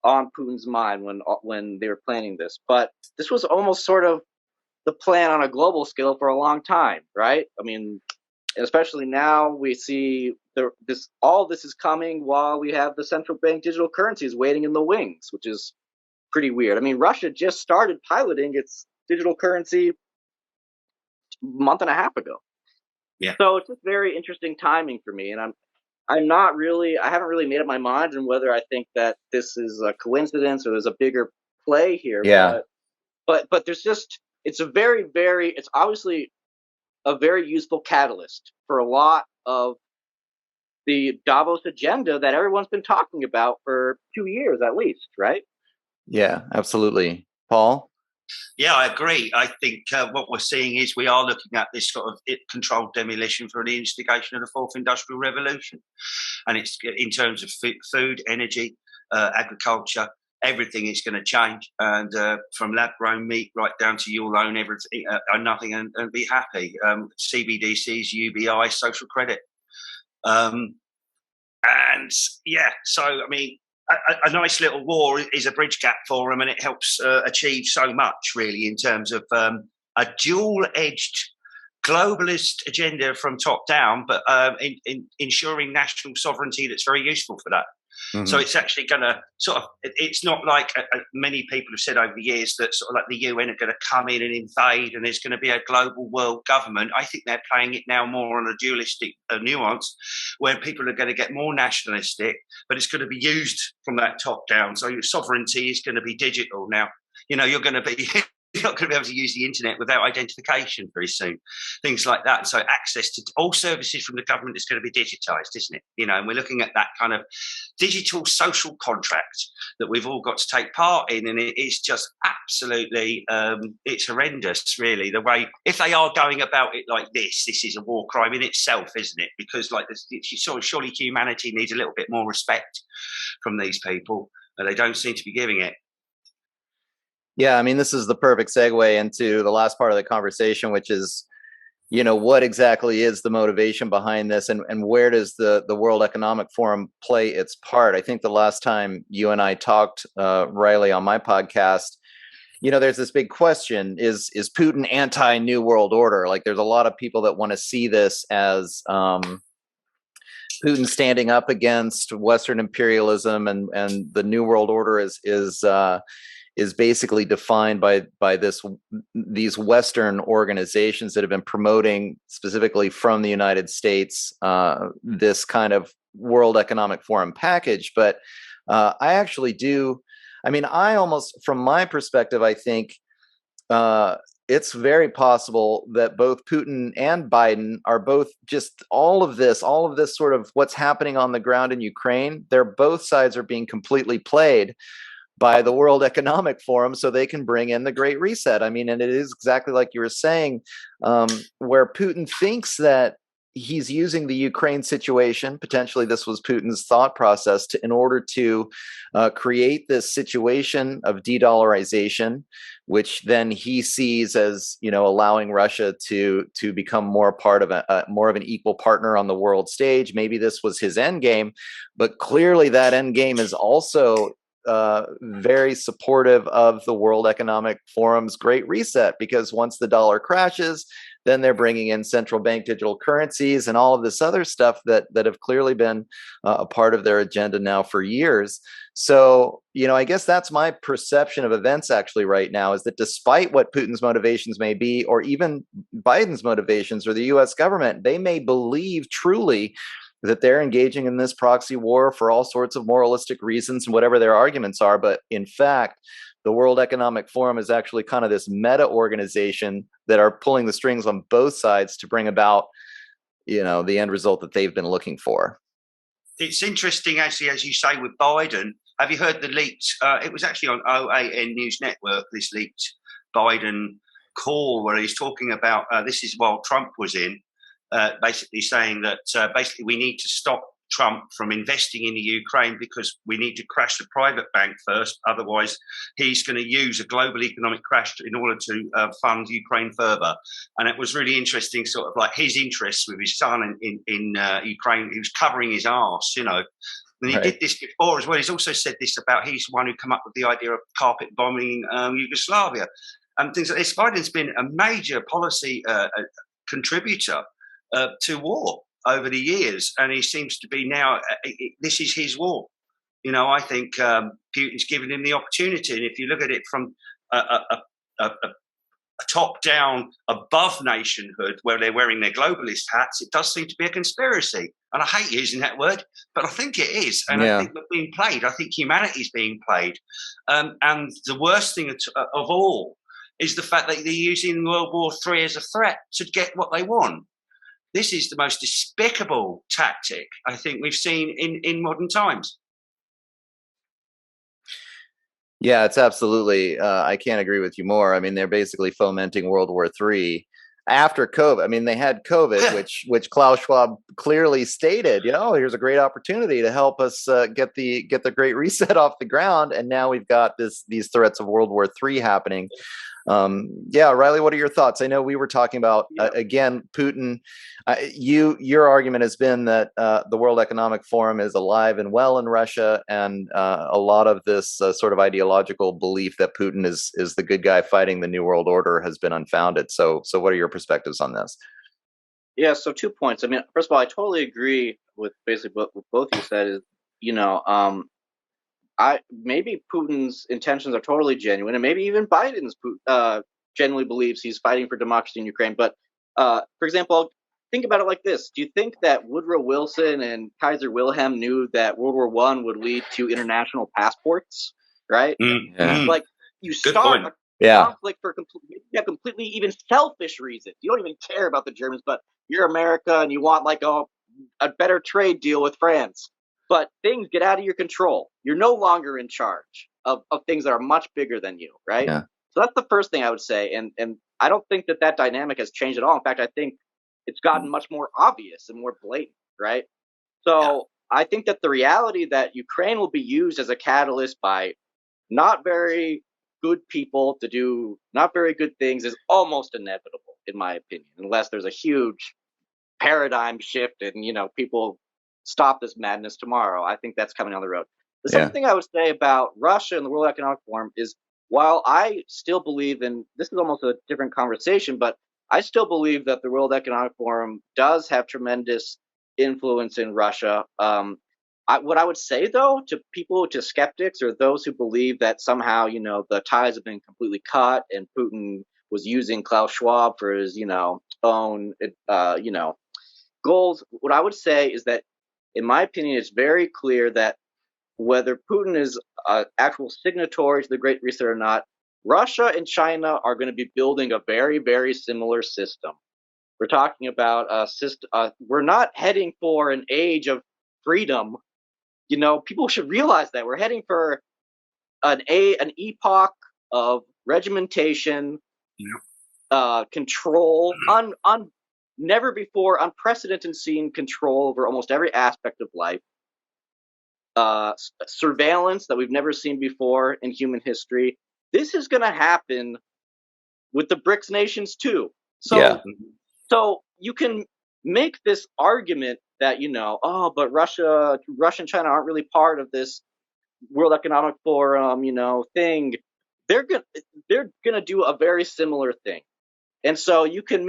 on Putin's mind when they were planning this, but this was almost sort of the plan on a global scale for a long time, right? I mean, especially now we see all this is coming while we have the central bank digital currencies waiting in the wings, which is pretty weird. I mean, Russia just started piloting its digital currency a month and a half ago. Yeah. So it's just very interesting timing for me, and I haven't really made up my mind on whether I think that this is a coincidence or there's a bigger play here. Yeah. But there's just it's obviously a very useful catalyst for a lot of the Davos agenda that everyone's been talking about for 2 years at least, right? Yeah, absolutely. Paul? Yeah, I agree. I think what we're seeing is we are looking at this sort of controlled demolition for the instigation of the fourth industrial revolution. And it's in terms of food, energy, agriculture, everything is going to change. And from lab-grown meat right down to you'll own everything, nothing and be happy. CBDCs, UBI, social credit. And yeah, so, I mean, a nice little war is a bridge gap for them, and it helps achieve so much, really, in terms of a dual-edged globalist agenda from top down, but in ensuring national sovereignty that's very useful for that. Mm-hmm. So it's actually going to it's not like many people have said over the years that sort of like the UN are going to come in and invade and there's going to be a global world government. I think they're playing it now more on a dualistic nuance where people are going to get more nationalistic, but it's going to be used from that top down. So your sovereignty is going to be digital now. You're going to be... You're not going to be able to use the internet without identification very soon. Things like that. So access to all services from the government is going to be digitized, isn't it? And we're looking at that kind of digital social contract that we've all got to take part in. And it is just absolutely, it's horrendous, really, the way, if they are going about it like this is a war crime in itself, isn't it? Because surely humanity needs a little bit more respect from these people, and they don't seem to be giving it. Yeah, I mean, this is the perfect segue into the last part of the conversation, which is, what exactly is the motivation behind this, and where does the World Economic Forum play its part? I think the last time you and I talked, Riley, on my podcast, there's this big question, is Putin anti-New World Order? Like, there's a lot of people that want to see this as Putin standing up against Western imperialism, and the New World Order is basically defined by these Western organizations that have been promoting, specifically from the United States, this kind of World Economic Forum package. But I actually do. I mean, from my perspective, I think it's very possible that both Putin and Biden are both just all of this sort of what's happening on the ground in Ukraine. Both sides are being completely played by the World Economic Forum so they can bring in the Great Reset. I mean, and it is exactly like you were saying, where Putin thinks that he's using the Ukraine situation, potentially this was Putin's thought process, in order to create this situation of de-dollarization, which then he sees as, allowing Russia to become more part of more of an equal partner on the world stage. Maybe this was his end game, but clearly that end game is also very supportive of the World Economic Forum's Great Reset, because once the dollar crashes, then they're bringing in central bank digital currencies and all of this other stuff that have clearly been a part of their agenda now for years. So, I guess that's my perception of events actually right now, is that despite what Putin's motivations may be, or even Biden's motivations or the US government, they may believe truly that they're engaging in this proxy war for all sorts of moralistic reasons and whatever their arguments are. But in fact, the World Economic Forum is actually kind of this meta organization that are pulling the strings on both sides to bring about, the end result that they've been looking for. It's interesting, actually, as you say, with Biden. Have you heard the leaked, it was actually on OAN News Network, this leaked Biden call where he's talking about, this is while Trump was in, basically saying that basically we need to stop Trump from investing in the Ukraine because we need to crash the private bank first. Otherwise, he's going to use a global economic crash in order to fund Ukraine further. And it was really interesting, sort of like his interests with his son in Ukraine. He was covering his arse, you know. And he did this before as well. He's also said this about he's the one who came up with the idea of carpet bombing Yugoslavia and things like this. Biden's been a major policy contributor to war over the years, and he seems to be now. This is his war. You know, I think Putin's given him the opportunity, and if you look at it from a top-down, above nationhood, where they're wearing their globalist hats, it does seem to be a conspiracy. And I hate using that word, but I think it is. And I think we're being played. I think humanity's being played. And the worst thing of all is the fact that they're using World War III as a threat to get what they want. This is the most despicable tactic I think we've seen in modern times. Yeah, it's absolutely. I can't agree with you more. I mean, they're basically fomenting World War III after COVID. I mean, they had COVID, which Klaus Schwab clearly stated, you know, here's a great opportunity to help us get the Great Reset off the ground, and now we've got these threats of World War III happening. Riley, what are your thoughts? I know we were talking about again Putin. Your argument has been that the World Economic Forum is alive and well in Russia, and a lot of this sort of ideological belief that Putin is the good guy fighting the New World Order has been unfounded. So what are your perspectives on this? Yeah, so 2 points. I mean, first of all, I totally agree with basically what both you said. Is maybe Putin's intentions are totally genuine, and maybe even Biden's genuinely believes he's fighting for democracy in Ukraine. But for example, think about it like this: do you think that Woodrow Wilson and Kaiser Wilhelm knew that World War I would lead to international passports? Right? Like you start a conflict for completely even selfish reasons. You don't even care about the Germans, but you're America and you want like a better trade deal with France. But things get out of your control. You're no longer in charge of things that are much bigger than you, right? Yeah. So that's the first thing I would say. And I don't think that dynamic has changed at all. In fact, I think it's gotten much more obvious and more blatant, right? So I think that the reality that Ukraine will be used as a catalyst by not very good people to do not very good things is almost inevitable, in my opinion, unless there's a huge paradigm shift and, people stop this madness tomorrow. I think that's coming down the road. The second thing I would say about Russia and the World Economic Forum is, while I still believe, and this is almost a different conversation, but I still believe that the World Economic Forum does have tremendous influence in Russia. What I would say, though, to skeptics or those who believe that somehow, the ties have been completely cut and Putin was using Klaus Schwab for his, own, goals, what I would say is that, in my opinion, it's very clear that whether Putin is an actual signatory to the Great Reset or not, Russia and China are going to be building a very, very similar system. We're talking about a system. We're not heading for an age of freedom. People should realize that we're heading for an epoch of regimentation, control, never before unprecedented seen control over almost every aspect of life, surveillance that we've never seen before in human history. This is going to happen with the BRICS nations too. So you can make this argument that, but Russia and China aren't really part of this World Economic Forum, thing. They're gonna do a very similar thing. And so you could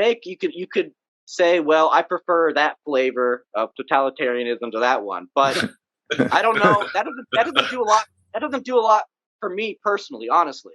say, well, I prefer that flavor of totalitarianism to that one, but I don't know. That doesn't do a lot. That doesn't do a lot for me personally, honestly.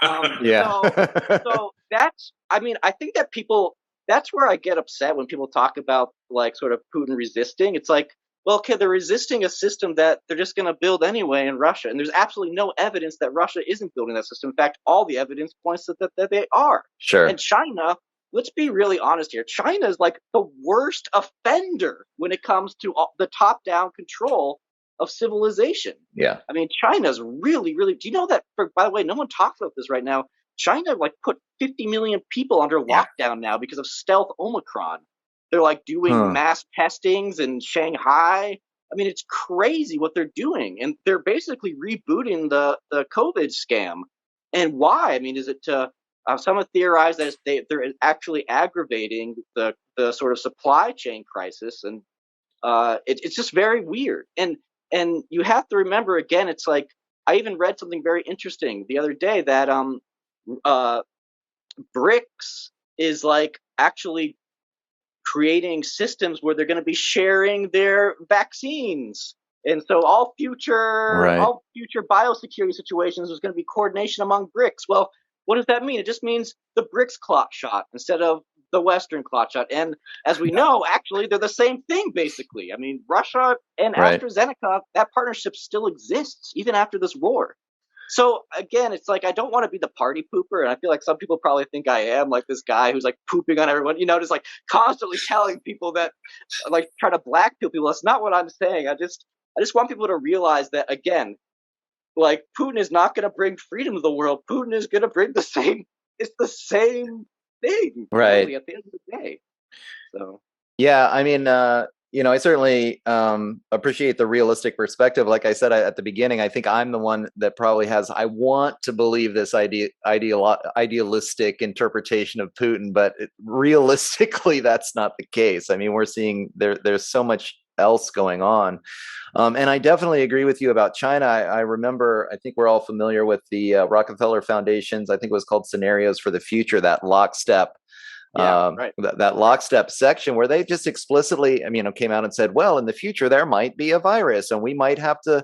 So that's. I mean, I think that people. That's where I get upset when people talk about like sort of Putin resisting. It's like, well, okay, they're resisting a system that they're just going to build anyway in Russia, and there's absolutely no evidence that Russia isn't building that system. In fact, all the evidence points that they are. Sure. And China. Let's be really honest here. China is like the worst offender when it comes to the top-down control of civilization. Yeah. I mean, China's really, really. Do you know that? By the way, no one talks about this right now. China like put 50 million people under lockdown now because of stealth Omicron. They're like doing mass testings in Shanghai. I mean, it's crazy what they're doing, and they're basically rebooting the COVID scam. And why? I mean, is it to some have theorized that they're actually aggravating the sort of supply chain crisis, and it's just very weird. And you have to remember again, it's like I even read something very interesting the other day that uh, BRICS is like actually creating systems where they're going to be sharing their vaccines. And so Right. all future biosecurity situations, there's going to be coordination among BRICS. Well, what does that mean? It just means the BRICS clot shot instead of the Western clot shot. And as we know, actually, they're the same thing, basically. I mean, Russia and Right. AstraZeneca, that partnership still exists even after this war. So again, it's like I don't want to be the party pooper, and I feel like some people probably think I am, like this guy who's like pooping on everyone, just like constantly telling people that, like, try to blackmail people. That's not what I'm saying. I just want people to realize that again, like Putin is not going to bring freedom to the world. Putin is going to bring the same. It's the same thing, Right. really, at the end of the day. So Yeah, I mean, I certainly appreciate the realistic perspective. Like I said at the beginning, I think I'm the one that probably I want to believe this idealistic interpretation of Putin, but realistically, that's not the case. I mean, we're seeing there's so much else going on. And I definitely agree with you about China. I remember, I think we're all familiar with the Rockefeller Foundation's, I think it was called Scenarios for the Future, that lockstep right. that lockstep section where they just explicitly, came out and said, well, in the future, there might be a virus and we might have to,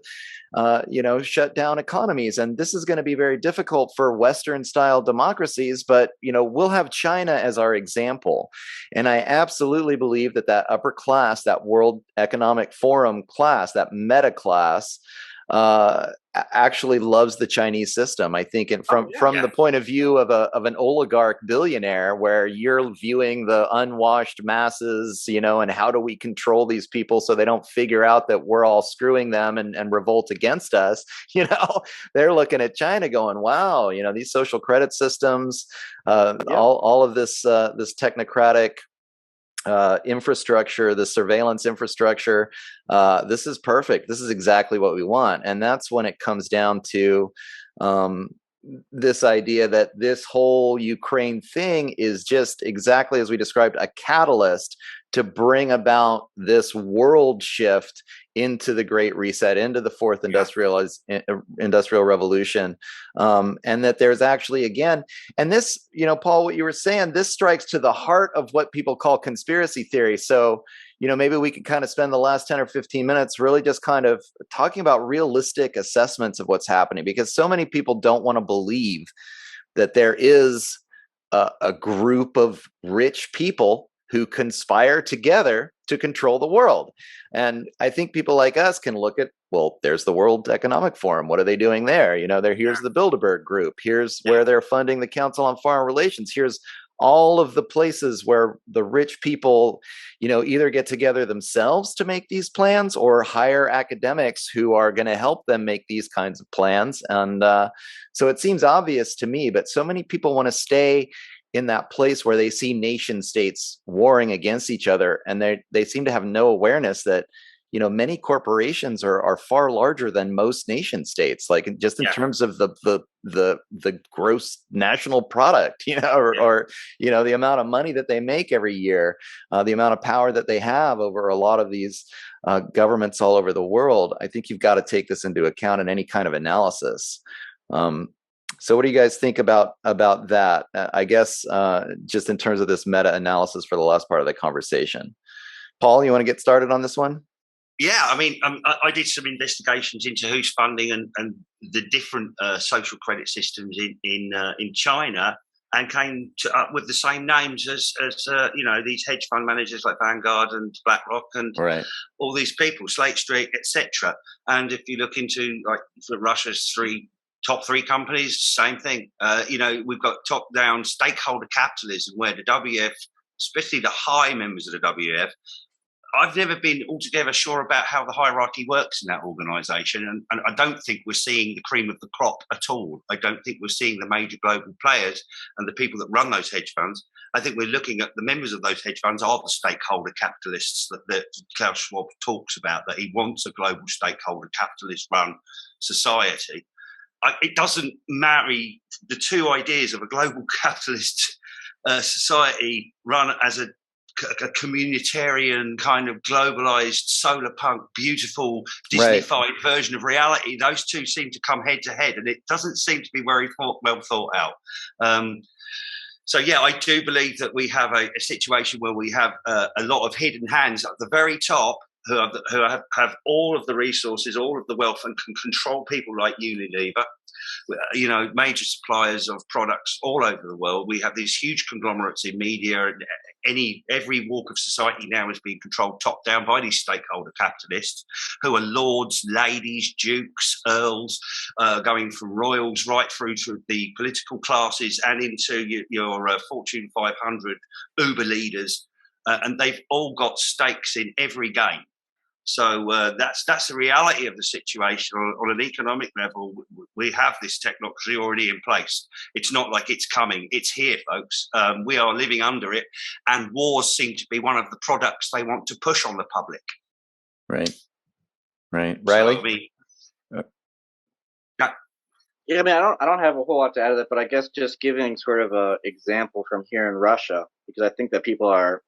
shut down economies. And this is going to be very difficult for Western style democracies, but, we'll have China as our example. And I absolutely believe that upper class, that World Economic Forum class, that meta class, actually loves the Chinese system. I think, and from the point of view of an oligarch billionaire, where you're viewing the unwashed masses, and how do we control these people so they don't figure out that we're all screwing them and revolt against us? They're looking at China going, wow, these social credit systems, all of this technocratic infrastructure, the surveillance infrastructure. This is perfect. This is exactly what we want. And that's when it comes down to this idea that this whole Ukraine thing is just exactly as we described, a catalyst to bring about this world shift into the Great Reset, into the fourth industrial revolution. And that there's actually, again, and this, Paul, what you were saying, this strikes to the heart of what people call conspiracy theory. So, maybe we could kind of spend the last 10 or 15 minutes really just kind of talking about realistic assessments of what's happening, because so many people don't want to believe that there is a group of rich people who conspire together to control the world. And I think people like us can look at, well, there's the World Economic Forum. What are they doing there? Here's the Bilderberg Group. Here's where they're funding the Council on Foreign Relations. Here's all of the places where the rich people, either get together themselves to make these plans or hire academics who are going to help them make these kinds of plans. And so it seems obvious to me, but so many people want to stay in that place where they see nation states warring against each other, and they seem to have no awareness that many corporations are far larger than most nation states, like just in terms of the gross national product, or the amount of money that they make every year, the amount of power that they have over a lot of these governments all over the world. I think you've got to take this into account in any kind of analysis. So what do you guys think about that? I guess just in terms of this meta-analysis for the last part of the conversation. Paul, you want to get started on this one? Yeah, I mean, I did some investigations into who's funding and the different social credit systems in China, and came up with the same names as these hedge fund managers like Vanguard and BlackRock and all these people, Slate Street, etc. And if you look into like for Russia's top three companies, same thing. We've got top-down stakeholder capitalism where the WF, especially the high members of the WF, I've never been altogether sure about how the hierarchy works in that organisation, and I don't think we're seeing the cream of the crop at all. I don't think we're seeing the major global players and the people that run those hedge funds. I think we're looking at the members of those hedge funds are the stakeholder capitalists that Klaus Schwab talks about, that he wants a global stakeholder capitalist run society. It doesn't marry the two ideas of a global capitalist society run as a communitarian kind of globalized solar punk, beautiful Disney-fied version of reality. Those two seem to come head to head, and it doesn't seem to be very well thought out. So yeah, I do believe that we have a situation where we have a lot of hidden hands at the very top who have all of the resources, all of the wealth, and can control people like Unilever, you know, major suppliers of products all over the world. We have these huge conglomerates in media, and every walk of society now is being controlled top down by these stakeholder capitalists who are lords, ladies, dukes, earls, going from royals right through to the political classes and into your Fortune 500 Uber leaders, and they've all got stakes in every game. So that's the reality of the situation. On an economic level, we have this technology already in place. It's not like it's coming. It's here, folks. We are living under it. And wars seem to be one of the products they want to push on the public. Right. Riley? So, I mean, I don't have a whole lot to add to that, but I guess just giving sort of an example from here in Russia, because I think that people are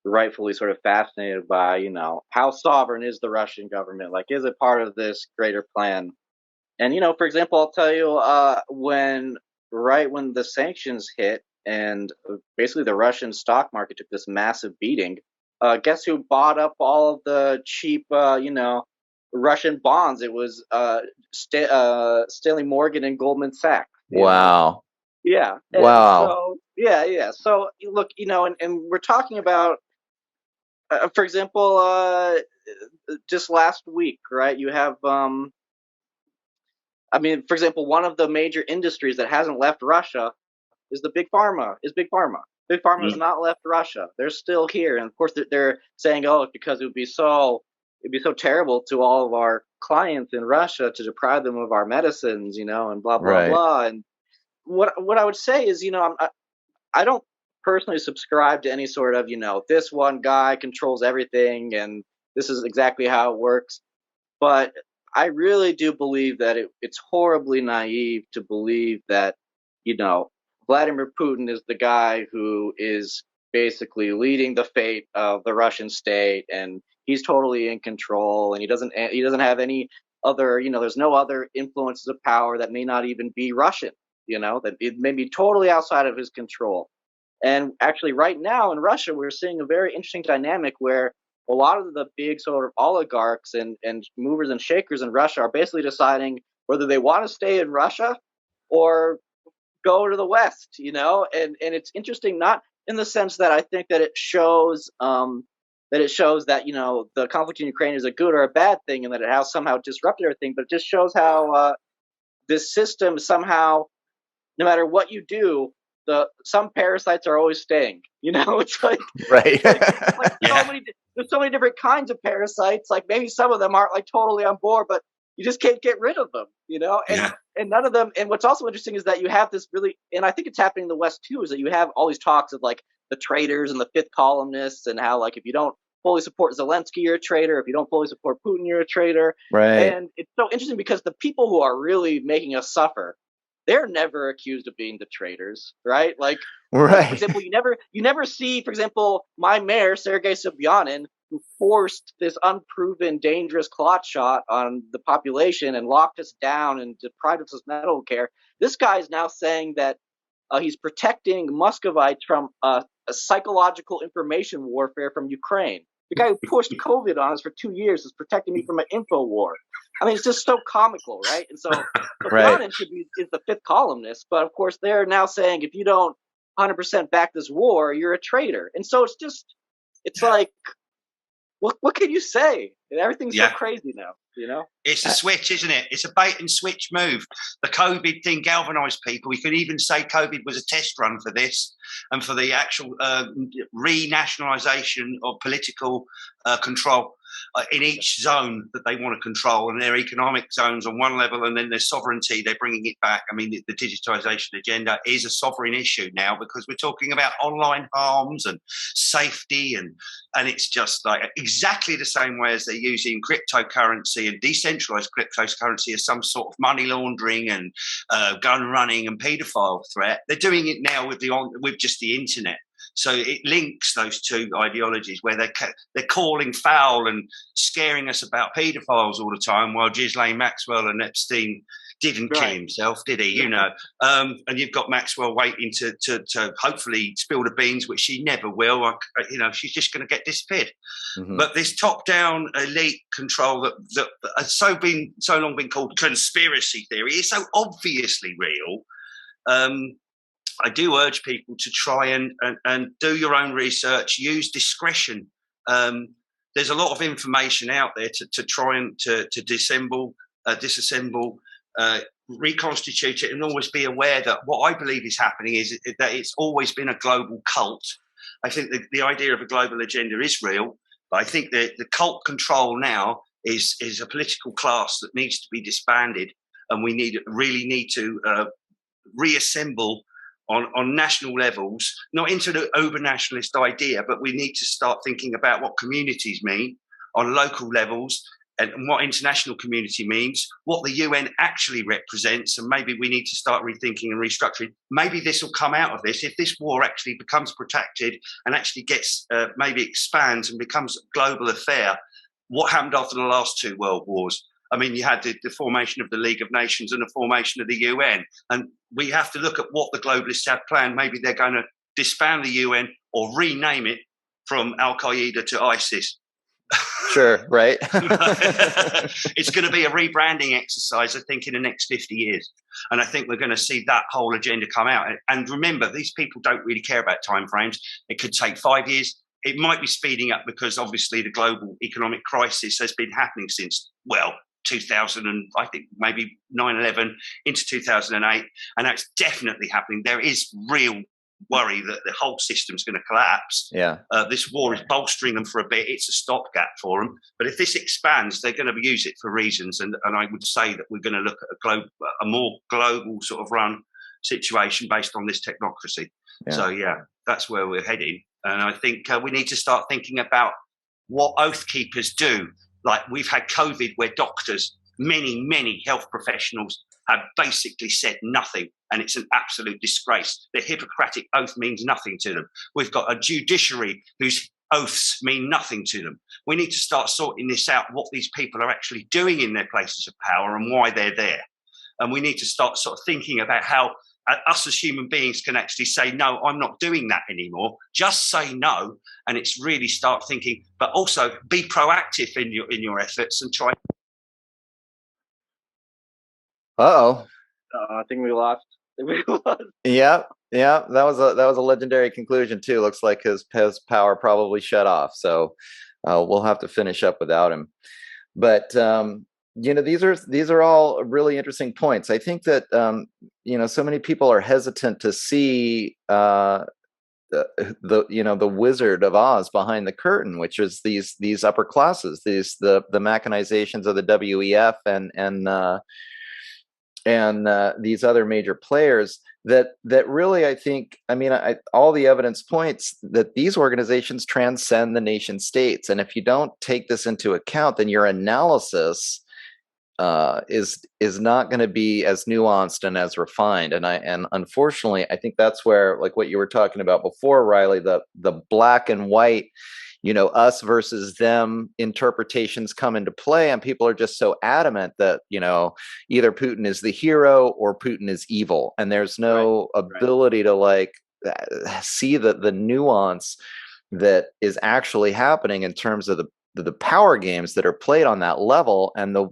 rightfully sort of fascinated by, you know, how sovereign is the Russian government? Like, is it part of this greater plan? And, you know, for example, I'll tell you, when the sanctions hit and basically the Russian stock market took this massive beating, guess who bought up all of the cheap, Russian bonds? It was Stanley Morgan and Goldman Sachs. Wow. Yeah. Wow. So, yeah. So, look, you know, and we're talking about, for example, just last week, right? You have, for example, one of the major industries that hasn't left Russia is Big Pharma. Big Pharma has not left Russia. They're still here, and of course they're saying, "Oh, it's because it'd be so terrible to all of our clients in Russia to deprive them of our medicines, you know, and blah blah blah." And what I would say is, you know, I don't personally subscribe to any sort of, you know, this one guy controls everything and this is exactly how it works. But I really do believe that it's horribly naive to believe that, you know, Vladimir Putin is the guy who is basically leading the fate of the Russian state, and he's totally in control, and he doesn't have any other, you know, there's no other influences of power that may not even be Russian, you know, that it may be totally outside of his control. And actually, right now in Russia, we're seeing a very interesting dynamic where a lot of the big sort of oligarchs and movers and shakers in Russia are basically deciding whether they want to stay in Russia or go to the West, you know. And it's interesting, not in the sense that I think that it shows that, you know, the conflict in Ukraine is a good or a bad thing and that it has somehow disrupted everything, but it just shows how this system somehow, no matter what you do, some parasites are always staying. You know, it's like right. There's so many different kinds of parasites. Like maybe some of them aren't like totally on board, but you just can't get rid of them. You know, and none of them. And what's also interesting is that you have this really, and I think it's happening in the West too, is that you have all these talks of like the traitors and the fifth columnists, and how like if you don't fully support Zelensky, you're a traitor. If you don't fully support Putin, you're a traitor. Right. And it's so interesting because the people who are really making us suffer, they're never accused of being the traitors, right? Like, right. For example, you never see, for example, my mayor, Sergei Sobyanin, who forced this unproven, dangerous clot shot on the population and locked us down and deprived us of medical care. This guy is now saying that he's protecting Muscovites from a psychological information warfare from Ukraine. The guy who pushed COVID on us for 2 years is protecting me from an info war. I mean, it's just so comical, right? And so Sobyanin is the fifth columnist, but of course they're now saying if you don't 100% back this war, you're a traitor. And so it's like, what can you say? Everything's so crazy now, you know? It's a switch, isn't it? It's a bait and switch move. The COVID thing galvanized people. You can even say COVID was a test run for this and for the actual renationalization of political control. in each zone that they want to control, and their economic zones on one level, and then their sovereignty, they're bringing it back. I mean, the digitization agenda is a sovereign issue now, because we're talking about online harms and safety, and it's just like exactly the same way as they're using cryptocurrency and decentralized cryptocurrency as some sort of money laundering and gun running and paedophile threat. They're doing it now with just the internet. So it links those two ideologies, where they're calling foul and scaring us about paedophiles all the time, while Ghislaine Maxwell and Epstein didn't kill himself, did he? You know, and you've got Maxwell waiting to hopefully spill the beans, which she never will. You know, she's just going to get disappeared. Mm-hmm. But this top-down elite control that has so long been called conspiracy theory is so obviously real. I do urge people to try and do your own research, use discretion. There's a lot of information out there to try and to disassemble, reconstitute it, and always be aware that what I believe is happening is that it's always been a global cult. I think the idea of a global agenda is real, but I think that the cult control now is a political class that needs to be disbanded, and we really need to reassemble on national levels, not into the over-nationalist idea, but we need to start thinking about what communities mean on local levels, and what international community means, what the UN actually represents, and maybe we need to start rethinking and restructuring. Maybe this will come out of this. If this war actually becomes protracted and actually gets, maybe expands and becomes a global affair, what happened after the last two world wars? I mean, you had the formation of the League of Nations and the formation of the UN. And we have to look at what the globalists have planned. Maybe they're going to disband the UN or rename it from Al-Qaeda to ISIS. Sure, right. It's going to be a rebranding exercise, I think, in the next 50 years. And I think we're going to see that whole agenda come out. And remember, these people don't really care about timeframes. It could take 5 years. It might be speeding up because obviously the global economic crisis has been happening since, 2000 and I think maybe 9/11 into 2008, and that's definitely happening. There is real worry that the whole system's going to collapse. Yeah, this war is bolstering them for a bit. It's a stopgap for them. But if this expands, they're going to use it for reasons. And I would say that we're going to look at a more global sort of run situation based on this technocracy. Yeah. So yeah, that's where we're heading. And I think we need to start thinking about what oath keepers do. Like we've had COVID where doctors, many health professionals have basically said nothing, and it's an absolute disgrace. The Hippocratic oath means nothing to them. We've got a judiciary whose oaths mean nothing to them. We need to start sorting this out, what these people are actually doing in their places of power and why they're there. And we need to start sort of thinking about how us as human beings can actually say, no, I'm not doing that anymore. Just say no. And it's really start thinking, but also be proactive in your efforts and try. Uh-oh. I think we lost. Yeah. That was a legendary conclusion too. Looks like his power probably shut off. So we'll have to finish up without him. But these are all really interesting points. I think that so many people are hesitant to see the Wizard of Oz behind the curtain, which is these upper classes, the mechanizations of the WEF and these other major players that really, I think, all the evidence points that these organizations transcend the nation states. And if you don't take this into account, then your analysis is not going to be as nuanced and as refined. And unfortunately, I think that's where, like what you were talking about before, Riley, the black and white, us versus them interpretations come into play, and people are just so adamant that, either Putin is the hero or Putin is evil. And there's no ability to see the nuance that is actually happening in terms of the power games that are played on that level, and the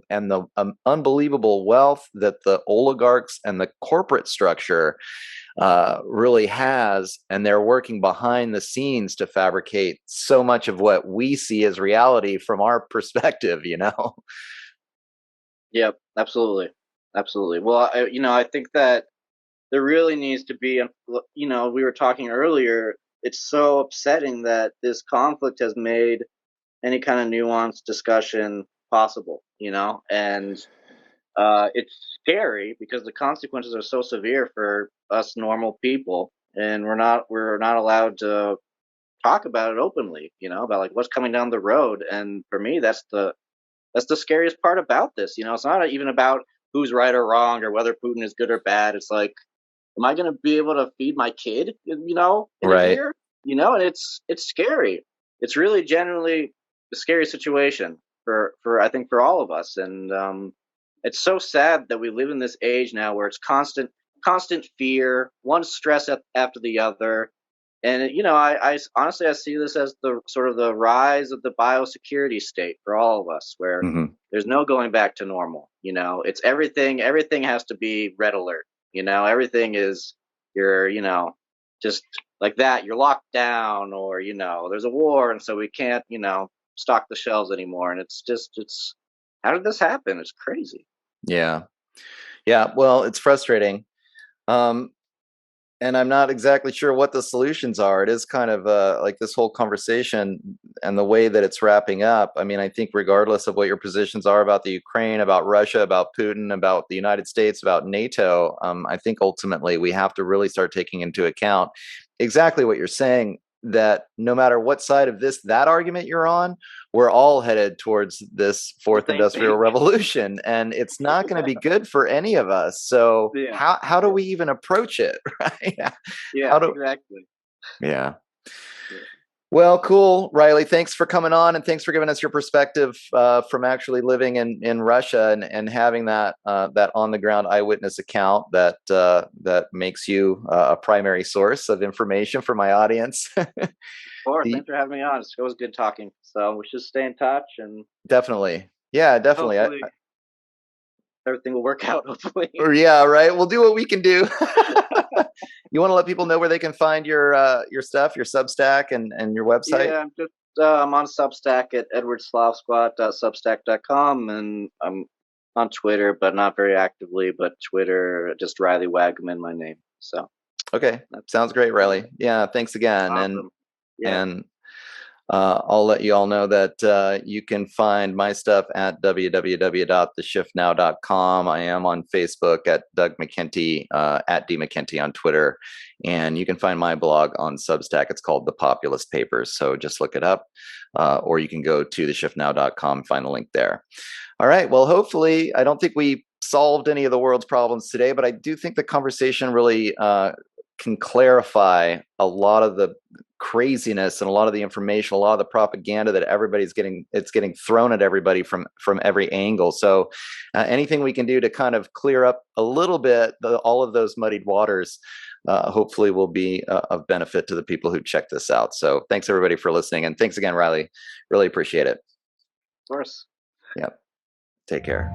unbelievable wealth that the oligarchs and the corporate structure really has, and they're working behind the scenes to fabricate so much of what we see as reality from our perspective. Yep, absolutely. Well, I think that there really needs to be, we were talking earlier, it's so upsetting that this conflict has made any kind of nuanced discussion possible, and it's scary because the consequences are so severe for us normal people, and we're not allowed to talk about it openly, about like what's coming down the road. And for me, that's the scariest part about this. It's not even about who's right or wrong or whether Putin is good or bad. It's like, am I going to be able to feed my kid, in a Right. year? And it's scary. It's really genuinely a scary situation for I think for all of us. And it's so sad that we live in this age now where it's constant fear, one stress after the other. And I honestly I see this as the sort of the rise of the biosecurity state for all of us, where Hmm. there's no going back to normal. It's everything. Everything has to be red alert. Everything is you're just like that. You're locked down, or there's a war, and so we can't stock the shelves anymore. And it's how did this happen? It's crazy. Yeah. Yeah. Well, it's frustrating. Um, and I'm not exactly sure what the solutions are. It is kind of like this whole conversation and the way that it's wrapping up. I mean, I think regardless of what your positions are about the Ukraine, about Russia, about Putin, about the United States, about NATO, I think ultimately we have to really start taking into account exactly what you're saying, that no matter what side of that argument you're on, we're all headed towards this The fourth same industrial thing. revolution, and it's not going to be good for any of us. So Yeah. how do we even approach it, right? Yeah. How do Exactly. Yeah. Yeah. Well, cool, Riley. Thanks for coming on, and thanks for giving us your perspective from actually living in Russia, and having that on the ground eyewitness account that makes you a primary source of information for my audience. Of course. The- Thanks for having me on. It was good talking. So we should stay in touch, and Definitely, yeah, definitely. hopefully everything will work out. Hopefully. Or yeah, right. We'll do what we can do. You want to let people know where they can find your stuff, your Substack, and your website? Yeah, I'm on Substack at edwardslavsquat.substack.com, and I'm on Twitter, but not very actively. But Twitter, just Riley Waggaman, my name. So Okay, that's sounds great, about Riley. it. Yeah, thanks again, Awesome. Yeah. and I'll let you all know that you can find my stuff at www.theshiftnow.com. I am on Facebook at Doug McKenty, at D McKenty on Twitter, and you can find my blog on Substack. It's called The Populist Papers, so just look it up, or you can go to theshiftnow.com and find the link there. All right. Well, hopefully, I don't think we solved any of the world's problems today, but I do think the conversation really can clarify a lot of the craziness and a lot of the information, a lot of the propaganda that everybody's getting thrown at everybody from every angle. So anything we can do to kind of clear up a little bit all of those muddied waters, hopefully will be of benefit to the people who check this out. So thanks everybody for listening, and thanks again, Riley. Really appreciate it. Of course. Yep. Take care.